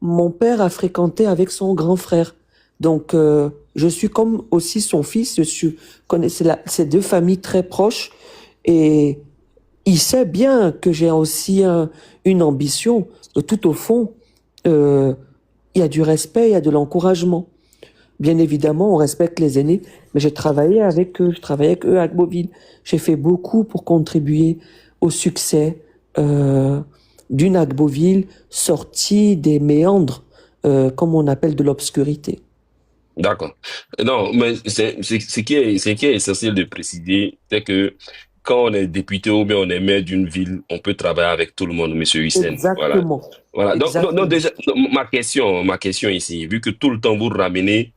mon père a fréquenté avec son grand frère. Donc, je suis comme aussi son fils. Connaissais ces deux familles très proches. Et il sait bien que j'ai aussi une ambition. Tout au fond, euh, il y a du respect, il y a de l'encouragement. Bien évidemment, on respecte les aînés, mais j'ai travaillé avec eux, je travaillais avec eux à Agboville. J'ai fait beaucoup pour contribuer au succès d'une Agboville sortie des méandres, comme on appelle de l'obscurité. D'accord. Non, mais ce qui est essentiel de préciser, c'est que quand on est député ou bien on est maire d'une ville, on peut travailler avec tout le monde, Monsieur Hussein. Voilà. Exactement. Voilà. Donc Exactement. déjà, ma question ici, vu que tout le temps vous ramenez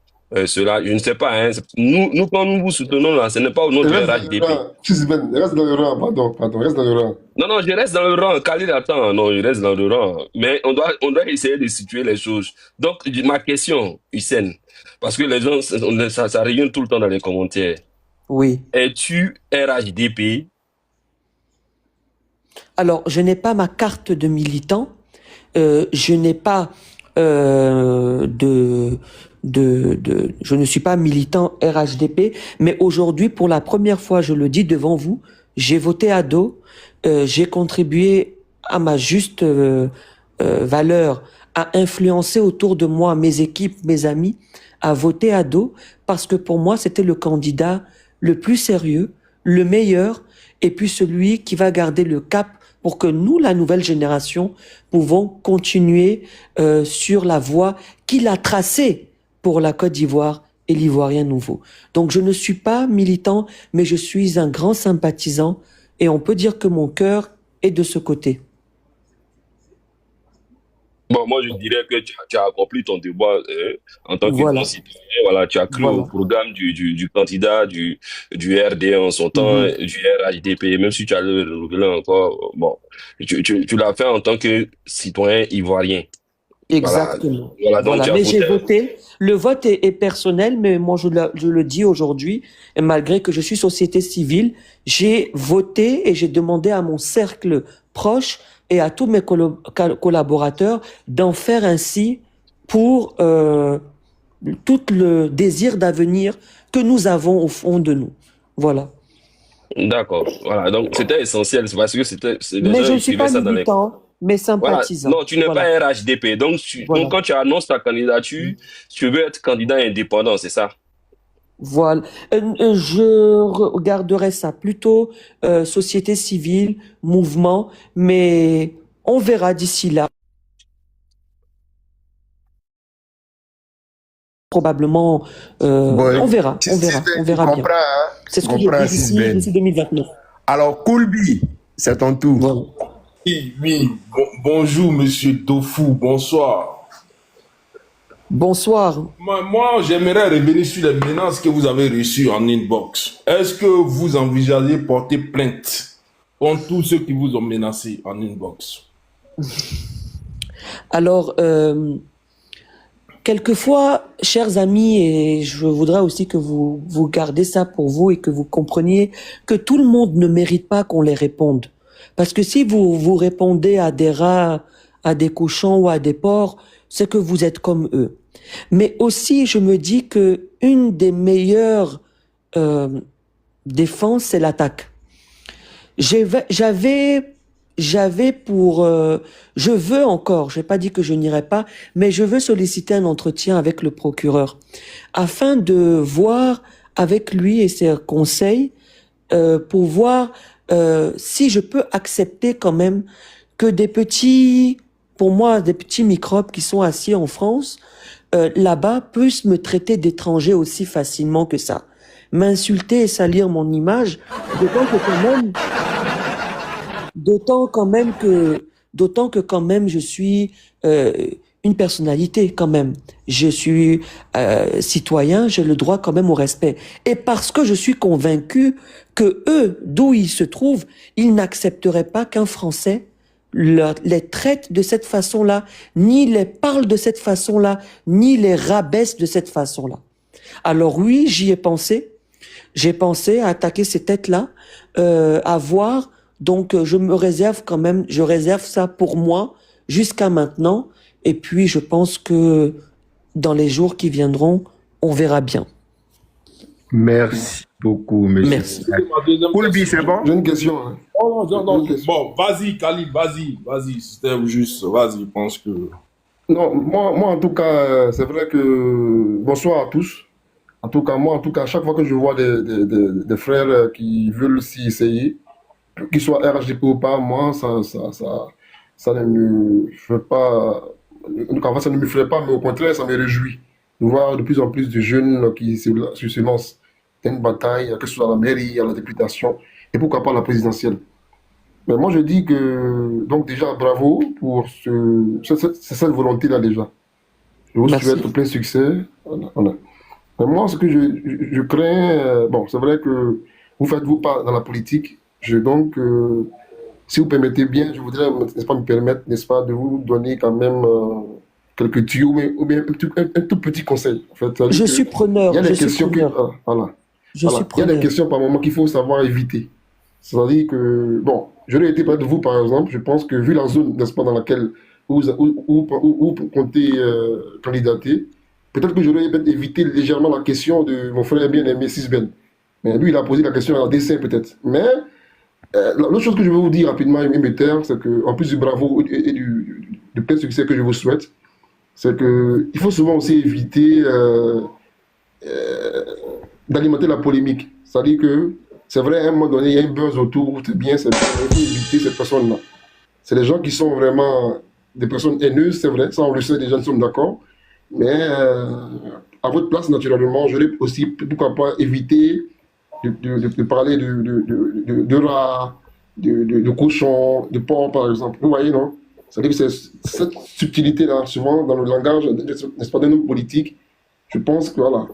cela, je ne sais pas, hein, nous, quand nous vous soutenons là, ce n'est pas au nom Il du reste dans le RHDP. rang. Fils Ben, il reste dans le rang. Pardon, pardon, reste dans le rang. Non, non, je reste dans le rang. Khalil attend. Non, je reste dans le rang. Mais on doit essayer de situer les choses. Donc, ma question, Hussein, parce que les gens, ça revient tout le temps dans les commentaires. Oui. Es-tu RHDP? Alors, je n'ai pas ma carte de militant. Je n'ai pas je ne suis pas militant RHDP, mais aujourd'hui, pour la première fois, je le dis devant vous, j'ai voté à dos, j'ai contribué à ma juste valeur, à influencer autour de moi mes équipes, mes amis, à voter à dos, parce que pour moi, c'était le candidat le plus sérieux, le meilleur, et puis celui qui va garder le cap pour que nous, la nouvelle génération, pouvons continuer sur la voie qu'il a tracée pour la Côte d'Ivoire et l'Ivoirien nouveau. Donc je ne suis pas militant, mais je suis un grand sympathisant et on peut dire que mon cœur est de ce côté. Bon, moi, je dirais que tu as accompli ton devoir en tant que bon Voilà, citoyen. Voilà, tu as cru au voilà. programme du candidat du RD en son temps, Mhm. du RHDP, même si tu as le renouvelé encore. Bon, tu l'as fait en tant que citoyen ivoirien. Voilà, Exactement. voilà, donc Voilà. tu as Mais j'ai voté. voté. Le vote est personnel, mais moi je le dis aujourd'hui, et malgré que je suis société civile, j'ai voté et j'ai demandé à mon cercle proche et à tous mes collaborateurs d'en faire ainsi pour tout le désir d'avenir que nous avons au fond de nous. Voilà. D'accord. Voilà, donc c'était essentiel, c'est parce que les Mais gens je ne suis écrivaient pas ça dans les. militant, mais Voilà. sympathisant. Non, tu n'es pas Voilà. RHDP. Donc, Voilà. quand tu annonces ta candidature, tu veux être candidat indépendant, c'est ça? Voilà. Je regarderais ça plutôt société civile, mouvement, mais on verra d'ici là. Probablement, Bon, on tu verra bien. comprends, hein? C'est Tu ce que j'ai comprends, dit Fils d'ici Ben. 2029. Alors, Koulbi, c'est ton tour. Voilà. Oui, oui. Bonjour, monsieur Tofu, bonsoir. Bonsoir. Moi, j'aimerais revenir sur les menaces que vous avez reçues en inbox. Est-ce que vous envisagez porter plainte contre tous ceux qui vous ont menacé en inbox? Alors, quelquefois, chers amis, et je voudrais aussi que vous gardez ça pour vous et que vous compreniez que tout le monde ne mérite pas qu'on les réponde. Parce que si vous répondez à des rats, à des cochons ou à des porcs, c'est que vous êtes comme eux. Mais aussi, je me dis que une des meilleures euh, défenses, c'est l'attaque. J'avais, j'avais pour, je veux encore, je n'ai pas dit que je n'irai pas, mais je veux solliciter un entretien avec le procureur afin de voir avec lui et ses conseils pour voir si je peux accepter quand même que des petits, pour moi, des petits microbes qui sont assis en France, là-bas, puissent me traiter d'étranger aussi facilement que ça. M'insulter et salir mon image, d'autant que quand même, D'autant quand même que, d'autant que quand même je suis euh, une personnalité quand même. Je suis citoyen, j'ai le droit quand même au respect. Et parce que je suis convaincu que eux, d'où ils se trouvent, ils n'accepteraient pas qu'un Français les traite de cette façon-là, ni les parle de cette façon-là, ni les rabaisse de cette façon-là. Alors oui, j'y ai pensé. J'ai pensé à attaquer ces têtes-là, à voir. Donc, je me réserve quand même, je réserve ça pour moi jusqu'à maintenant. Et puis, je pense que dans les jours qui viendront, on verra bien. Merci beaucoup, monsieur. Merci. Ma deuxième Koulbi, question. c'est bon? J'ai une question. Hein. Oh, non, Une question. bon, vas-y, Khalil, vas-y, c'était juste, vas-y, je pense que... Non, moi, en tout cas, c'est vrai que bonsoir à tous. En tout cas, moi, à chaque fois que je vois des frères qui veulent s'y essayer, qu'ils soient RHDP ou pas, moi, ça ne me fait pas. En fait, ça ne me ferait pas, mais au contraire, ça me réjouit de voir de plus en plus de jeunes qui se lancent dans une bataille, que ce soit à la mairie, à la députation, et pourquoi pas à la présidentielle. Mais moi, je dis que, donc déjà, bravo pour cette volonté-là déjà. Je vous Merci. souhaite plein succès. Voilà. Mais moi, ce que je crains, bon, c'est vrai que vous faites vous pas dans la politique. Donc, si vous permettez bien, je voudrais, n'est-ce pas, me permettre, n'est-ce pas, de vous donner quand même quelques tuyaux, ou bien un tout petit conseil. En fait, Je suis preneur. il y a Je des suis questions preneur. voilà. Je suis Il y a des preneur. questions par moment qu'il faut savoir éviter. C'est-à-dire que, bon, j'aurais été près de vous, par exemple, je pense que vu la zone, n'est-ce pas, dans laquelle vous comptez candidater, peut-être que j'aurais peut-être évité légèrement la question de mon frère bien-aimé Sisben. Mais lui, il a posé la question à dessein, peut-être. Mais l'autre chose que je veux vous dire rapidement, Émetteur, c'est qu'en plus du bravo et du plein succès que je vous souhaite, c'est qu'il faut souvent aussi éviter d'alimenter la polémique. C'est-à-dire que c'est vrai, à un moment donné, il y a un buzz autour, c'est bien, mais il faut éviter cette personne-là. C'est des gens qui sont vraiment des personnes haineuses, c'est vrai, ça on le sait, déjà nous sommes d'accord. Mais à votre place, naturellement, j'aurais aussi, pourquoi pas, éviter de parler de rats, de cochons, de porcs, par exemple. Vous voyez, non? C'est-à-dire que c'est cette subtilité-là, souvent, dans le langage, n'est-ce pas, d'un homme politique, je pense que, voilà,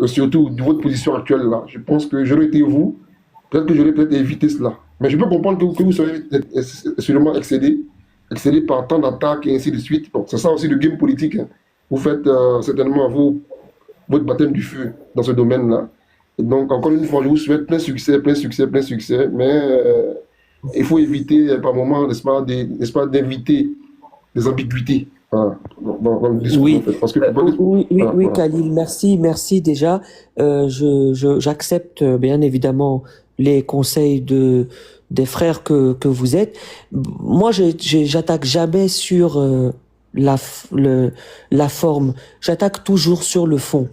surtout de votre position actuelle, là, je pense que j'aurais été vous, peut-être que j'aurais peut-être évité cela. Mais je peux comprendre que vous soyez sûrement excédé par tant d'attaques et ainsi de suite. Bon, c'est ça aussi le game politique. Hein. Vous faites certainement votre baptême du feu dans ce domaine-là. Et donc, encore une fois, je vous souhaite plein succès, mais il faut éviter par moment, n'est-ce pas, d'inviter des ambiguïtés dans le discours. Oui, En fait, parce que, oui, Khalil, merci déjà. J'accepte bien évidemment les conseils des frères que vous êtes. Moi, j'attaque jamais sur la forme. J'attaque toujours sur le fond.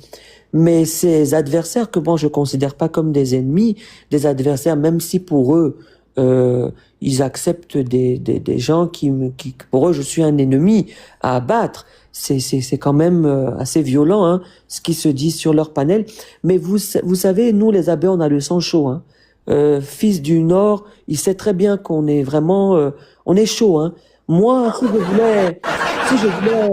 Mais ces adversaires que moi je considère pas comme des ennemis, des adversaires, même si pour eux ils acceptent des gens qui pour eux je suis un ennemi à abattre. C'est quand même assez violent hein, ce qui se dit sur leur panel. Mais vous savez, nous les abbés on a le sang chaud. Hein. Fils du Nord, il sait très bien qu'on est vraiment on est chaud. Hein. Moi, si je voulais,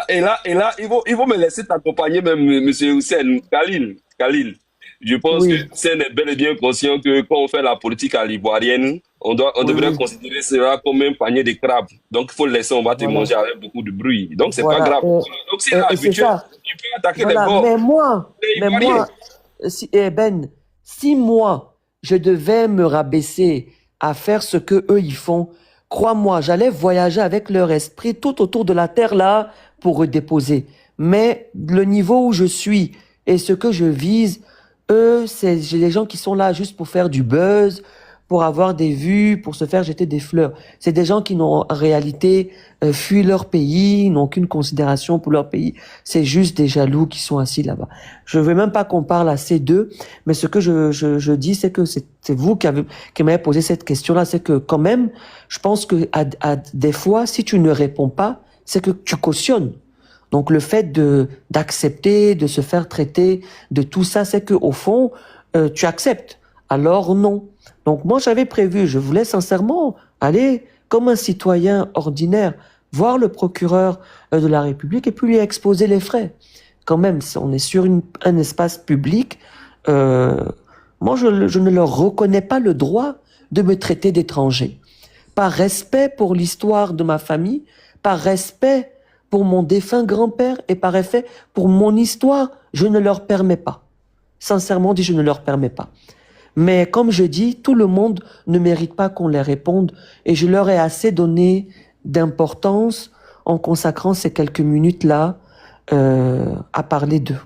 Et là, ils vont me laisser t'accompagner même, monsieur Hussein, Khalil. Je pense Oui. que Hussein est bel et bien conscient que quand on fait la politique à l'ivoirienne, on devrait considérer cela comme un panier de crabes. Donc, il faut le laisser, on va te manger avec beaucoup de bruit. Donc, c'est pas grave. Donc, c'est habituel. Tu peux attaquer les bords. Mais moi, si moi, je devais me rabaisser à faire ce que eux ils font, crois-moi, j'allais voyager avec leur esprit tout autour de la terre là pour redéposer. Mais le niveau où je suis et ce que je vise, eux, c'est les gens qui sont là juste pour faire du buzz, pour avoir des vues, pour se faire jeter des fleurs. C'est des gens qui n'ont en réalité fui leur pays, n'ont aucune considération pour leur pays. C'est juste des jaloux qui sont assis là-bas. Je veux même pas qu'on parle à ces deux, mais ce que je dis, c'est que c'est vous qui m'avez posé cette question-là, c'est que quand même, je pense que à des fois, si tu ne réponds pas, c'est que tu cautionnes. Donc le fait d'accepter, de se faire traiter de tout ça, c'est que au fond, tu acceptes. Alors non. Donc moi j'avais prévu, je voulais sincèrement aller comme un citoyen ordinaire voir le procureur de la République et puis lui exposer les frais. Quand même, on est sur un espace public. Moi je ne leur reconnais pas le droit de me traiter d'étranger. Par respect pour l'histoire de ma famille, par respect pour mon défunt grand-père et par respect pour mon histoire, je ne leur permets pas. Sincèrement dit, je ne leur permets pas. Mais comme je dis, tout le monde ne mérite pas qu'on les réponde et je leur ai assez donné d'importance en consacrant ces quelques minutes-là à parler d'eux.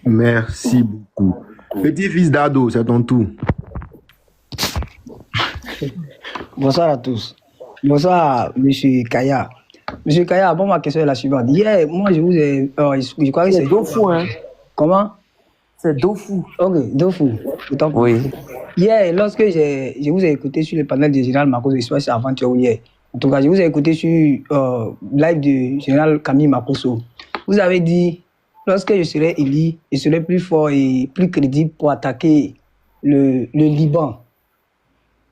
Merci beaucoup. Petit-fils d'Ado, c'est ton tour. Bonsoir à tous. Bonsoir, Monsieur Kaya. Monsieur Kaya, bon, ma question est la suivante. Hier, moi, je vous ai... je crois que c'est Dofu, hein? Comment? C'est Dofu. Ok, Dofu. Oui. Hier, lorsque je vous ai écouté sur le panel du général Marcos Espace avant-hier hier, en tout cas, je vous ai écouté sur live du général Camille Makosso. Vous avez dit, lorsque je serai élu, je serai plus fort et plus crédible pour attaquer le Liban.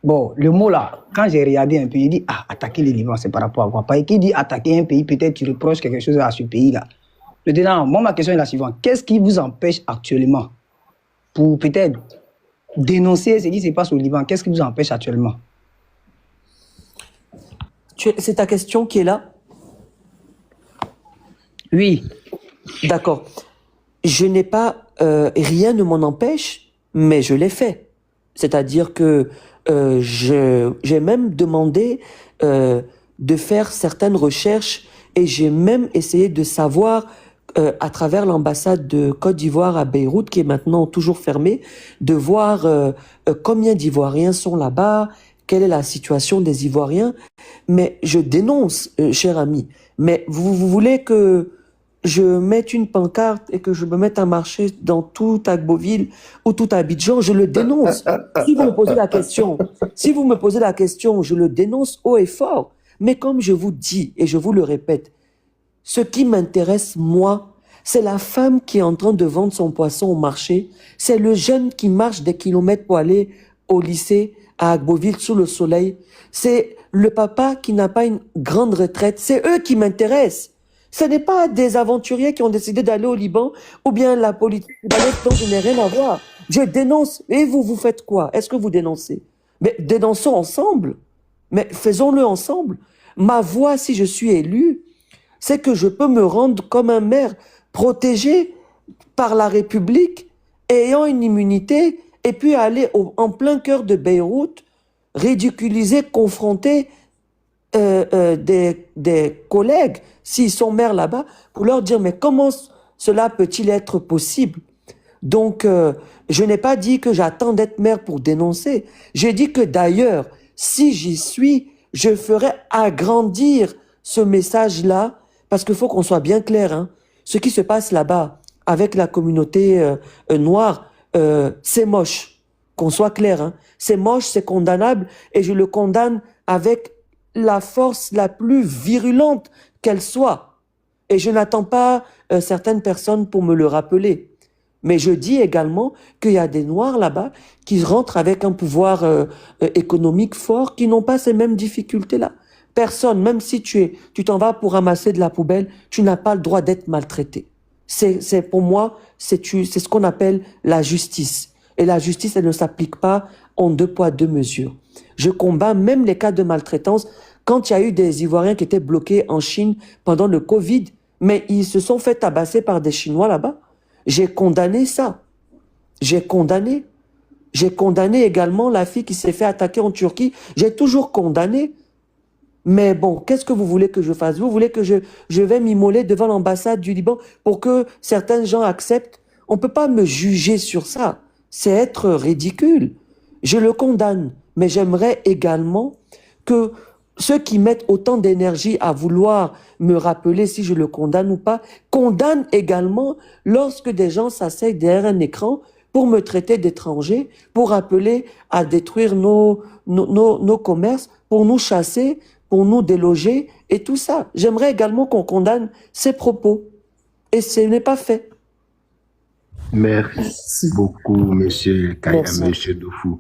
Bon, le mot là, quand j'ai regardé un peu, il dit, attaquer le Liban, c'est par rapport à quoi? Parce qu'il dit attaquer un pays, peut-être tu reproches quelque chose à ce pays-là. Maintenant, moi, ma question est la suivante. Qu'est-ce qui vous empêche actuellement pour peut-être dénoncer ce qui se passe au Liban? Qu'est-ce qui vous empêche actuellement? C'est ta question qui est là? Oui. D'accord. Je n'ai pas... rien ne m'en empêche, mais je l'ai fait. C'est-à-dire que j'ai même demandé de faire certaines recherches et j'ai même essayé de savoir à travers l'ambassade de Côte d'Ivoire à Beyrouth, qui est maintenant toujours fermée, de voir combien d'Ivoiriens sont là-bas, quelle est la situation des Ivoiriens. Mais je dénonce, cher ami. Mais vous voulez que je mette une pancarte et que je me mette à marcher dans tout Agboville ou tout Abidjan, je le dénonce. Si vous me posez la question, je le dénonce haut et fort. Mais comme je vous dis et je vous le répète, ce qui m'intéresse, moi, c'est la femme qui est en train de vendre son poisson au marché. C'est le jeune qui marche des kilomètres pour aller au lycée à Agboville sous le soleil. C'est le papa qui n'a pas une grande retraite. C'est eux qui m'intéressent. Ce n'est pas des aventuriers qui ont décidé d'aller au Liban ou bien la politique dont je n'ai rien à voir. Je dénonce. Et vous faites quoi? Est-ce que vous dénoncez? Mais dénonçons ensemble. Mais faisons-le ensemble. Ma voix, si je suis élu, c'est que je peux me rendre comme un maire protégé par la République, ayant une immunité, et puis aller en plein cœur de Beyrouth, ridiculiser, confronter des collègues, s'ils sont maires là-bas, pour leur dire, mais comment cela peut-il être possible? Donc, je n'ai pas dit que j'attends d'être maire pour dénoncer. J'ai dit que d'ailleurs, si j'y suis, je ferai agrandir ce message-là, parce qu'il faut qu'on soit bien clair, hein. Ce qui se passe là-bas avec la communauté noire, c'est moche. Qu'on soit clair, hein. C'est moche, c'est condamnable, et je le condamne avec la force la plus virulente qu'elle soit. Et je n'attends pas certaines personnes pour me le rappeler. Mais je dis également qu'il y a des Noirs là-bas qui rentrent avec un pouvoir économique fort, qui n'ont pas ces mêmes difficultés-là. Personne, même si tu t'en vas pour ramasser de la poubelle, tu n'as pas le droit d'être maltraité. C'est pour moi, c'est ce qu'on appelle la justice. Et la justice, elle ne s'applique pas en 2 poids 2 mesures. Je combats même les cas de maltraitance. Quand il y a eu des Ivoiriens qui étaient bloqués en Chine pendant le Covid, mais ils se sont fait tabasser par des Chinois là-bas. J'ai condamné ça. J'ai condamné également la fille qui s'est fait attaquer en Turquie. J'ai toujours condamné. Mais bon, qu'est-ce que vous voulez que je fasse? Vous voulez que je vais m'immoler devant l'ambassade du Liban pour que certains gens acceptent? On peut pas me juger sur ça. C'est être ridicule. Je le condamne. Mais j'aimerais également que ceux qui mettent autant d'énergie à vouloir me rappeler si je le condamne ou pas, condamnent également lorsque des gens s'asseyent derrière un écran pour me traiter d'étranger, pour appeler à détruire nos commerces, pour nous chasser, pour nous déloger et tout ça. J'aimerais également qu'on condamne ces propos. Et ce n'est pas fait. Merci beaucoup, monsieur Kaya, monsieur Dofu.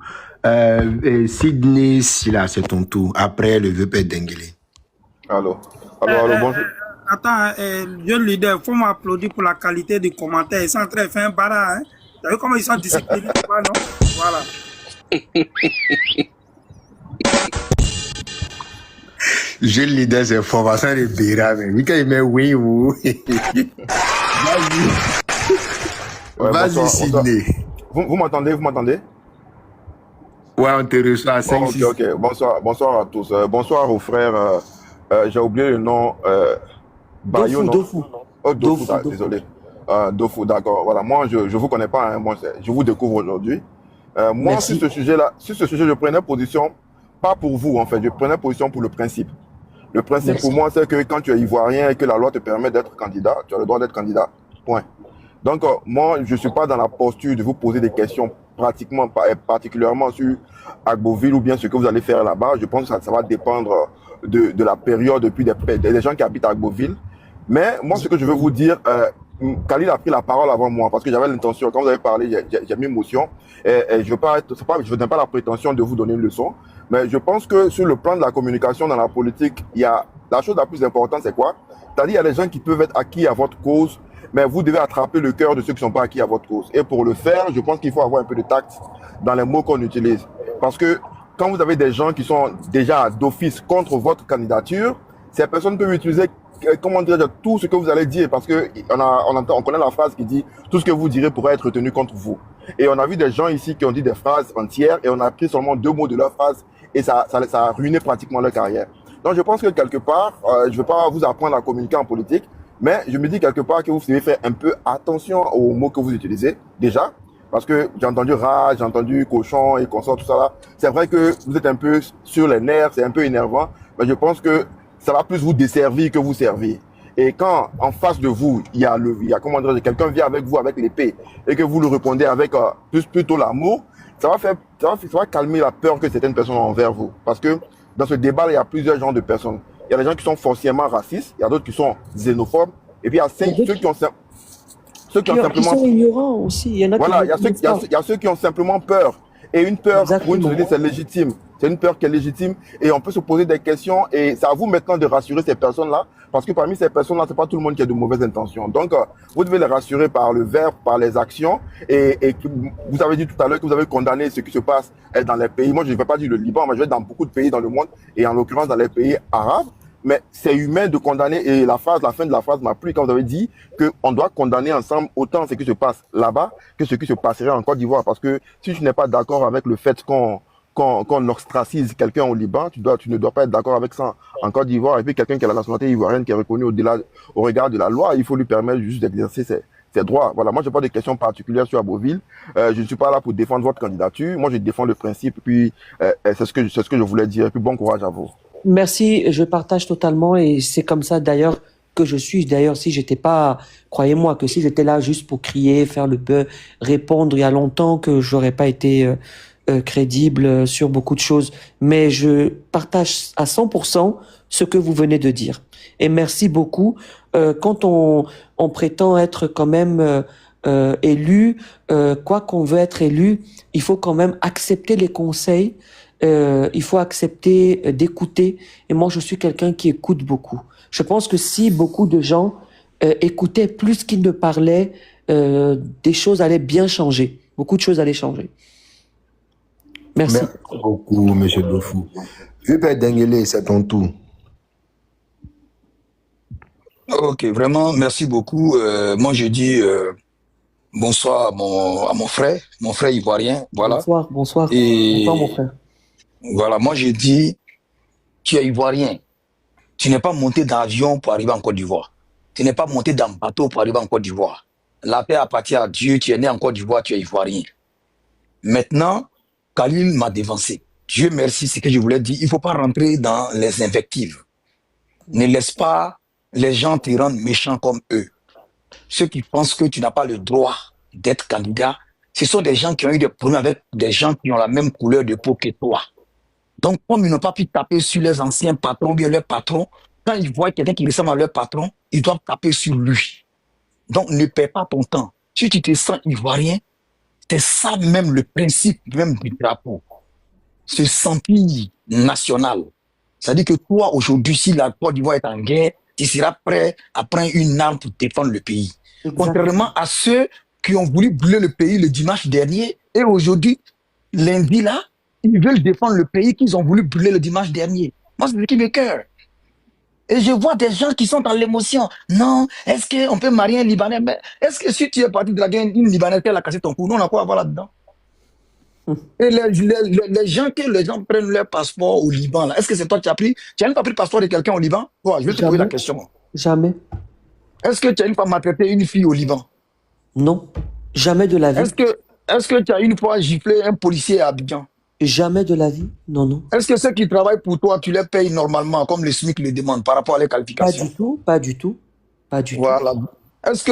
Sydney Silla, c'est ton tour. Après, le VP Denguele. Allô, bonjour. Attends, jeune leader, il faut m'applaudir pour la qualité des commentaires. Ils sont en train de faire un barrage. Hein? T'as vu comment ils sont disciplinés, non? Voilà. Jeune leader, c'est formation de Béra, mais quand il met oui ou. Vas-y, Sydney. Vous m'entendez? Vous m'entendez? Ouais, on te reçoit à 5, Ok, 6. ok. Bonsoir à tous. Bonsoir aux frères. J'ai oublié le nom. Bayo, non? Dofu. Oh, Dofu, Dofu. désolé. Dofu, d'accord. Voilà, moi, je vous connais pas. Hein, moi, je vous découvre aujourd'hui. Moi, Merci. sur ce sujet-là, je prenais position, pas pour vous, en fait. Je prenais position pour le principe. Le principe, Merci. pour moi, c'est que quand tu es ivoirien et que la loi te permet d'être candidat, tu as le droit d'être candidat. Point. Donc, moi, je ne suis pas dans la posture de vous poser des questions particulièrement sur Agboville ou bien ce que vous allez faire là-bas. Je pense que ça va dépendre de la période, puis des gens qui habitent à Agboville. Mais moi, ce que je veux vous dire, Khalil a pris la parole avant moi parce que j'avais l'intention, quand vous avez parlé, j'ai mis émotion. Et je n'ai pas la prétention de vous donner une leçon. Mais je pense que sur le plan de la communication dans la politique, la chose la plus importante, c'est quoi? C'est-à-dire, il y a des gens qui peuvent être acquis à votre cause, mais vous devez attraper le cœur de ceux qui ne sont pas acquis à votre cause. Et pour le faire, je pense qu'il faut avoir un peu de tact dans les mots qu'on utilise. Parce que quand vous avez des gens qui sont déjà d'office contre votre candidature, ces personnes peuvent utiliser, comment dire, tout ce que vous allez dire. Parce que on connaît la phrase qui dit « tout ce que vous direz pourrait être retenu contre vous ». Et on a vu des gens ici qui ont dit des phrases entières et on a pris seulement 2 mots de leur phrase et ça a ruiné pratiquement leur carrière. Donc je pense que quelque part, je ne vais pas vous apprendre à communiquer en politique, mais je me dis quelque part que vous devez faire un peu attention aux mots que vous utilisez, déjà, parce que j'ai entendu rage, j'ai entendu cochon et consort, tout ça là. C'est vrai que vous êtes un peu sur les nerfs, c'est un peu énervant, mais je pense que ça va plus vous desservir que vous servir. Et quand en face de vous, il y a comment dire, quelqu'un vient avec vous avec l'épée et que vous lui répondez avec plutôt l'amour, ça va calmer la peur que certaines personnes ont envers vous. Parce que dans ce débat, il y a plusieurs genres de personnes. Il y a des gens qui sont foncièrement racistes, il y a d'autres qui sont xénophobes, et puis il y a ceux qui ont simplement... Qui sont ignorants aussi. Il y en a Voilà, qui il y a ceux qui ont simplement peur. Et une peur, pour une Exactement. société, c'est légitime. C'est une peur qui est légitime et on peut se poser des questions et c'est à vous maintenant de rassurer ces personnes-là parce que parmi ces personnes-là, c'est pas tout le monde qui a de mauvaises intentions. Donc, vous devez les rassurer par le verbe, par les actions et vous avez dit tout à l'heure que vous avez condamné ce qui se passe dans les pays. Moi, je ne vais pas dire le Liban, mais je vais dans beaucoup de pays dans le monde et en l'occurrence dans les pays arabes. Mais c'est humain de condamner et la fin de la phrase m'a plu quand vous avez dit qu'on doit condamner ensemble autant ce qui se passe là-bas que ce qui se passerait en Côte d'Ivoire. Parce que si tu n'es pas d'accord avec le fait qu'on ostracise quelqu'un au Liban, tu ne dois pas être d'accord avec ça en Côte d'Ivoire. Et puis quelqu'un qui a la nationalité ivoirienne qui est reconnue au regard de la loi, il faut lui permettre juste d'exercer ses droits. Voilà, moi je n'ai pas de questions particulières sur Agboville. Je ne suis pas là pour défendre votre candidature. Moi je défends le principe. Puis c'est ce que je voulais dire. Et puis bon courage à vous. Merci, je partage totalement et c'est comme ça d'ailleurs que je suis. D'ailleurs, si j'étais pas, croyez-moi que si j'étais là juste pour crier, faire le bœuf, répondre il y a longtemps que j'aurais pas été crédible sur beaucoup de choses. Mais je partage à 100% ce que vous venez de dire. Et merci beaucoup. Quand on prétend être quand même élu, quoi qu'on veut être élu, il faut quand même accepter les conseils. Il faut accepter d'écouter. Et moi, je suis quelqu'un qui écoute beaucoup. Je pense que si beaucoup de gens écoutaient plus qu'ils ne parlaient, des choses allaient bien changer. Beaucoup de choses allaient changer. Merci. Merci beaucoup, M. Dofou. Hubert Dengele, c'est ton tour. Ok, vraiment, merci beaucoup. Moi, je dis bonsoir à mon frère ivoirien. Voilà. Bonsoir. Et Bonsoir, mon frère. voilà, moi, je dis, tu es ivoirien. Tu n'es pas monté dans l'avion pour arriver en Côte d'Ivoire. Tu n'es pas monté dans le bateau pour arriver en Côte d'Ivoire. La paix appartient à Dieu. Tu es né en Côte d'Ivoire, tu es ivoirien. Maintenant, Khalil m'a dévancé. Dieu merci, c'est ce que je voulais dire. Il ne faut pas rentrer dans les invectives. Ne laisse pas les gens te rendre méchants comme eux. Ceux qui pensent que tu n'as pas le droit d'être candidat, ce sont des gens qui ont eu des problèmes avec des gens qui ont la même couleur de peau que toi. Donc, comme ils n'ont pas pu taper sur les anciens patrons ou bien leurs patrons, quand ils voient quelqu'un qui ressemble à leur patron, ils doivent taper sur lui. Donc, ne perds pas ton temps. Si tu te sens ivoirien, c'est ça même le principe même du drapeau. Ce sentir national. C'est-à-dire que toi, aujourd'hui, si la Côte d'Ivoire est en guerre, tu seras prêt à prendre une arme pour défendre le pays. Exactement. Contrairement à ceux qui ont voulu brûler le pays le dimanche dernier, et aujourd'hui, lundi là, ils veulent défendre le pays qu'ils ont voulu brûler le dimanche dernier. Moi, c'est ce qui me cœur. Et je vois des gens qui sont dans l'émotion. Non, est-ce qu'on peut marier un Libanais? Mais est-ce que si tu es parti de la guerre, une Libanaise qui a cassé ton cou, nous on a quoi à voir là-dedans? Et les gens que les gens prennent leur passeport au Liban, là, est-ce que c'est toi qui as pris? Tu n'as même pas pris le passeport de quelqu'un au Liban? Ouais, je vais te poser la question. Jamais. Est-ce que tu as une fois maltraité une fille au Liban? Non. Jamais de la vie. Est-ce que tu as une fois giflé un policier à Abidjan? Jamais de la vie. Non, non. Est-ce que ceux qui travaillent pour toi, tu les payes normalement, comme le SMIC le demande, par rapport à les qualifications? Pas du tout, pas du tout, pas du voilà. tout. Est-ce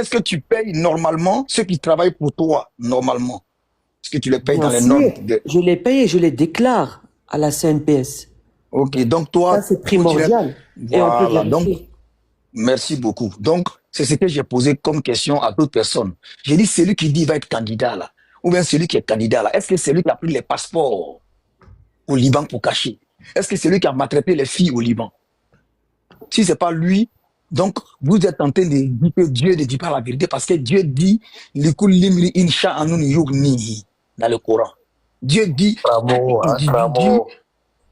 que tu payes normalement ceux qui travaillent pour toi, normalement? Est-ce que tu les payes dans les normes? Je les paye et je les déclare à la CNPS. Ok, donc toi... Ça, c'est primordial. Et on peut vérifier. Donc, merci beaucoup. Donc, c'est ce que j'ai posé comme question à d'autres personnes. J'ai dit, celui qui dit qu'il va être candidat, là, ou bien celui qui est candidat, là, est-ce que c'est lui qui a pris les passeports au Liban pour cacher? Est-ce que c'est lui qui a maltraité les filles au Liban? Si c'est pas lui, donc vous êtes en train de dire que Dieu ne dit pas la vérité, parce que Dieu dit dans le Coran. Dieu dit,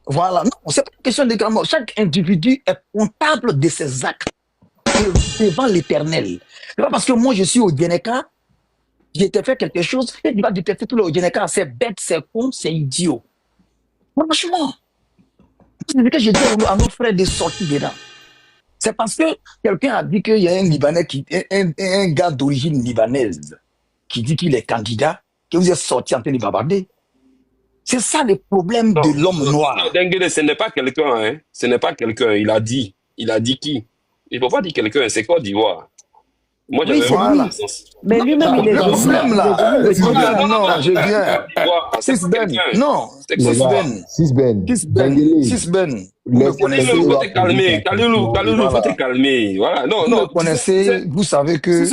voilà, non, c'est pas une question de grand mot. Chaque individu est comptable de ses actes devant l'Éternel. C'est pas parce que moi je suis au Djeneka, j'ai été fait quelque chose, et tu vas détester tout le Djeneka, c'est bête, c'est con, c'est idiot. Franchement, c'est ce que j'ai dit à nos frères de sortir dedans. C'est parce que quelqu'un a dit qu'il y a un Libanais, un gars d'origine libanaise, qui dit qu'il est candidat, que vous êtes sorti en train de bavarder. C'est ça le problème de l'homme noir. Non, Dengue, ce n'est pas quelqu'un, hein. Ce n'est pas quelqu'un. Il a dit qui? Il ne faut pas dire quelqu'un, c'est Côte d'Ivoire. Moi, j'avais voilà. Mais lui-même, il est problème là. Non, je viens. Non, Sisben. Vous faut te calmer. Kalilou, faut te calmer. Voilà. Non. Vous connaissez, vous savez que.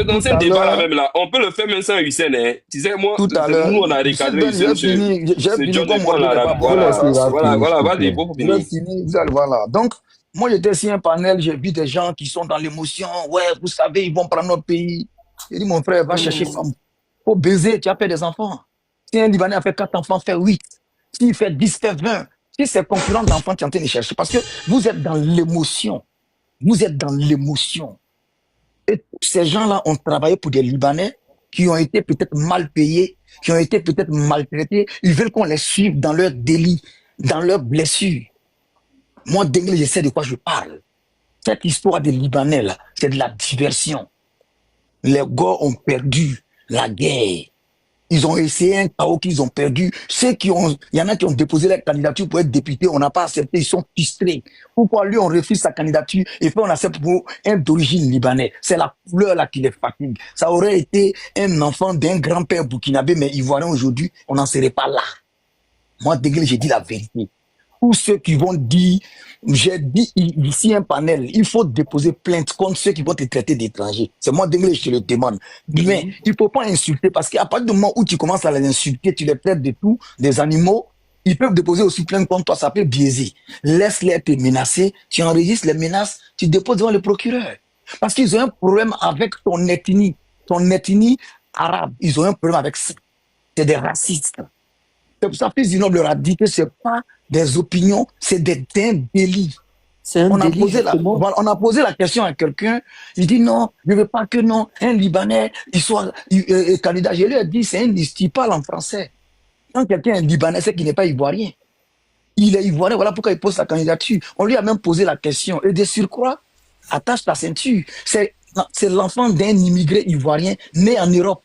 Dans ce débat-là même là, on peut le faire même sans Hussein, hein. Tu sais, moi, tout à l'heure. Nous, on a recadré Hussein. J'ai fini comme moi. Voilà, vas-y, pour finir. Voilà. Donc, moi, j'étais sur un panel, j'ai vu des gens qui sont dans l'émotion. Ouais, vous savez, ils vont prendre notre pays. J'ai dit, mon frère, va chercher femme. Faut baiser, tu as fait des enfants. Si un Libanais a fait 4 enfants, fait 8. S'il fait 10, fait 20. Si c'est concurrent d'enfants, tu es en train de chercher. Parce que vous êtes dans l'émotion. Vous êtes dans l'émotion. Et tous ces gens-là ont travaillé pour des Libanais qui ont été peut-être mal payés, qui ont été peut-être maltraités. Ils veulent qu'on les suive dans leurs délits, dans leurs blessures. Moi, Dengue, je sais de quoi je parle. Cette histoire des Libanais, là, c'est de la diversion. Les gars ont perdu la guerre. Ils ont essayé un chaos qu'ils ont perdu. Il y en a qui ont déposé leur candidature pour être député, on n'a pas accepté, ils sont frustrés. Pourquoi lui, on refuse sa candidature et puis on accepte pour un d'origine libanaise? C'est la couleur là qui les fatigue. Ça aurait été un enfant d'un grand-père burkinabé, mais ivoirien aujourd'hui, on n'en serait pas là. Moi, Dengue, j'ai dit la vérité. Ou ceux qui vont dire, j'ai dit ici un panel, il faut déposer plainte contre ceux qui vont te traiter d'étrangers. C'est moi, Dengue, je te le demande. Mais il ne faut pas insulter, parce qu'à partir du moment où tu commences à les insulter, tu les traites de tout, des animaux, ils peuvent déposer aussi plainte contre toi, ça peut biaiser. Laisse-les te menacer, tu enregistres les menaces, tu déposes devant le procureur. Parce qu'ils ont un problème avec ton ethnie arabe. Ils ont un problème avec ça. C'est des racistes. C'est pour ça que Fils du Noble leur a dit que ce n'est pas des opinions, c'est des délits. On a posé la question à quelqu'un, il dit non, je ne veux pas que non, un Libanais, il soit candidat. Je lui ai dit, c'est un liste, il parle en français. Quand quelqu'un est Libanais, c'est qu'il n'est pas ivoirien. Il est ivoirien, voilà pourquoi il pose sa candidature. On lui a même posé la question. Et de surcroît, attache ta ceinture. C'est l'enfant d'un immigré ivoirien né en Europe.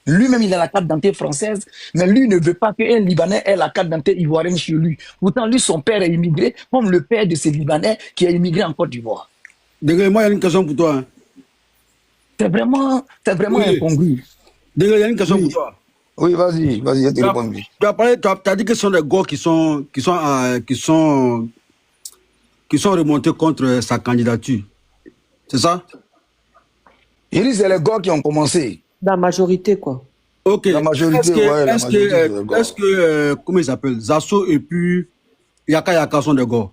Lui-même, il a la carte d'identité française, mais lui ne veut pas qu'un Libanais ait la carte d'identité ivoirienne chez lui. Pourtant, lui, son père est immigré, comme le père de ces Libanais qui est immigré en Côte d'Ivoire. Désolé, moi, il y a une question pour toi. Hein. C'est vraiment incongru. Désolé, il y a une question pour toi. Oui, vas-y, je te réponds. Tu as parlé, tu as dit que ce sont des gars qui sont remontés contre sa candidature. C'est ça? Il dit c'est les gars qui ont commencé. La majorité, quoi. Ok. La majorité, est-ce que comment ils s'appellent? Zasso et puis Yaka sont des gars.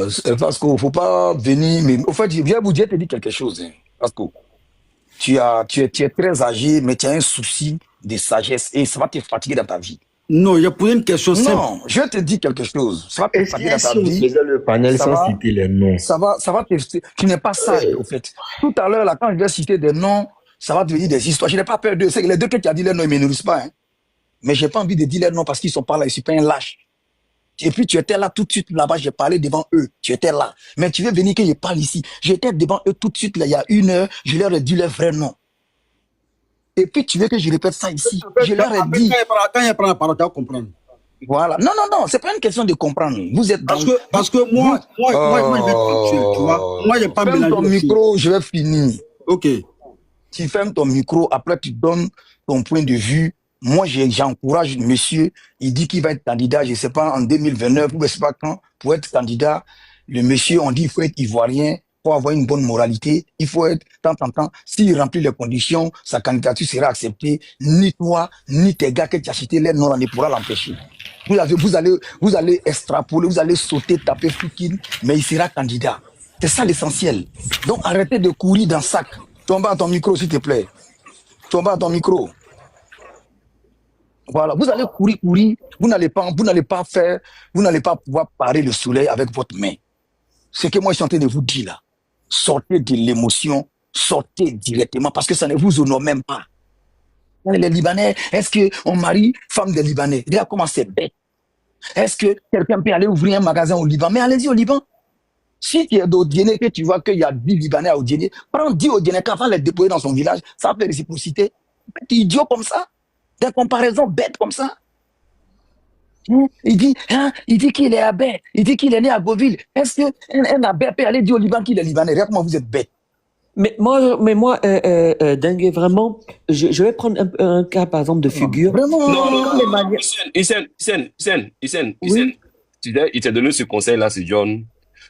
C'est parce qu'il ne faut pas venir. Mais au fait, je viens vous dire, te dire quelque chose. Hein, parce que tu es très âgé, mais tu as un souci de sagesse et ça va te fatiguer dans ta vie. Non, il a posé une question simple. Non, je te dis quelque chose. Ça va te Est-ce passer que dans ta si on vie. faisait le panel Ça sans va, citer les noms? ça va tu n'es pas sage, au fait. Tout à l'heure, là, quand je vais citer des noms, ça va devenir des histoires. Je n'ai pas peur d'eux. C'est que les deux que tu as dit les noms, ils ne me nourrissent pas. Hein. Mais j'ai pas envie de dire les noms parce qu'ils sont pas là. Je suis pas un lâche. Et puis, tu étais là tout de suite là-bas. J'ai parlé devant eux. Tu étais là. Mais tu veux venir que je parle ici. J'étais devant eux tout de suite, là, il y a 1 heure. Je leur ai dit leur vrai nom. Et puis, tu veux que je répète ça ici. Je leur ai dit. Quand il prend la parole, tu vas comprendre. Voilà. Non, c'est pas une question de comprendre. Vous êtes dans... Parce que moi, je vais te tu vois. Moi, je n'ai pas ferme ton micro, je vais finir. Ok. Tu fermes ton micro, après tu donnes ton point de vue. Moi, j'encourage monsieur, il dit qu'il va être candidat, je ne sais pas, en 2029, ou je ne sais pas quand, pour être candidat. Le monsieur, on dit qu'il faut être ivoirien, il faut avoir une bonne moralité, il faut être, tant, s'il remplit les conditions, sa candidature sera acceptée. Ni toi, ni tes gars que tu as cités, les noms, on ne pourra l'empêcher. Vous allez extrapoler, vous allez sauter, taper Foukin, mais il sera candidat. C'est ça l'essentiel. Donc arrêtez de courir dans le sac. Tombe à ton micro, s'il te plaît. Tombe à ton micro. Voilà, vous allez courir, vous n'allez pas pouvoir parer le soleil avec votre main. Ce que moi je suis en train de vous dire là, sortez de l'émotion, sortez directement parce que ça ne vous honore même pas. Les Libanais, est-ce qu'on marie femme des Libanais? Regarde comment c'est bête. Est-ce que quelqu'un peut aller ouvrir un magasin au Liban? Mais allez-y au Liban. Si tu es d'Odiéné, que tu vois qu'il y a 10 Libanais à Odiéné, prends 10 Odiéné qu'avant les déposer dans son village, ça fait réciprocité. T'es idiot comme ça. Des comparaisons bêtes comme ça. Il dit qu'il est à Bête. Il dit qu'il est né à Beauville. Est-ce qu'un abbé peut aller dire au Liban qu'il est Libanais? Regarde comment vous êtes bête. Mais moi, Dengue, vraiment, je vais prendre un cas, par exemple, de figure. Vraiment. Non. Hissène. Oui. Il t'a donné ce conseil-là, c'est John.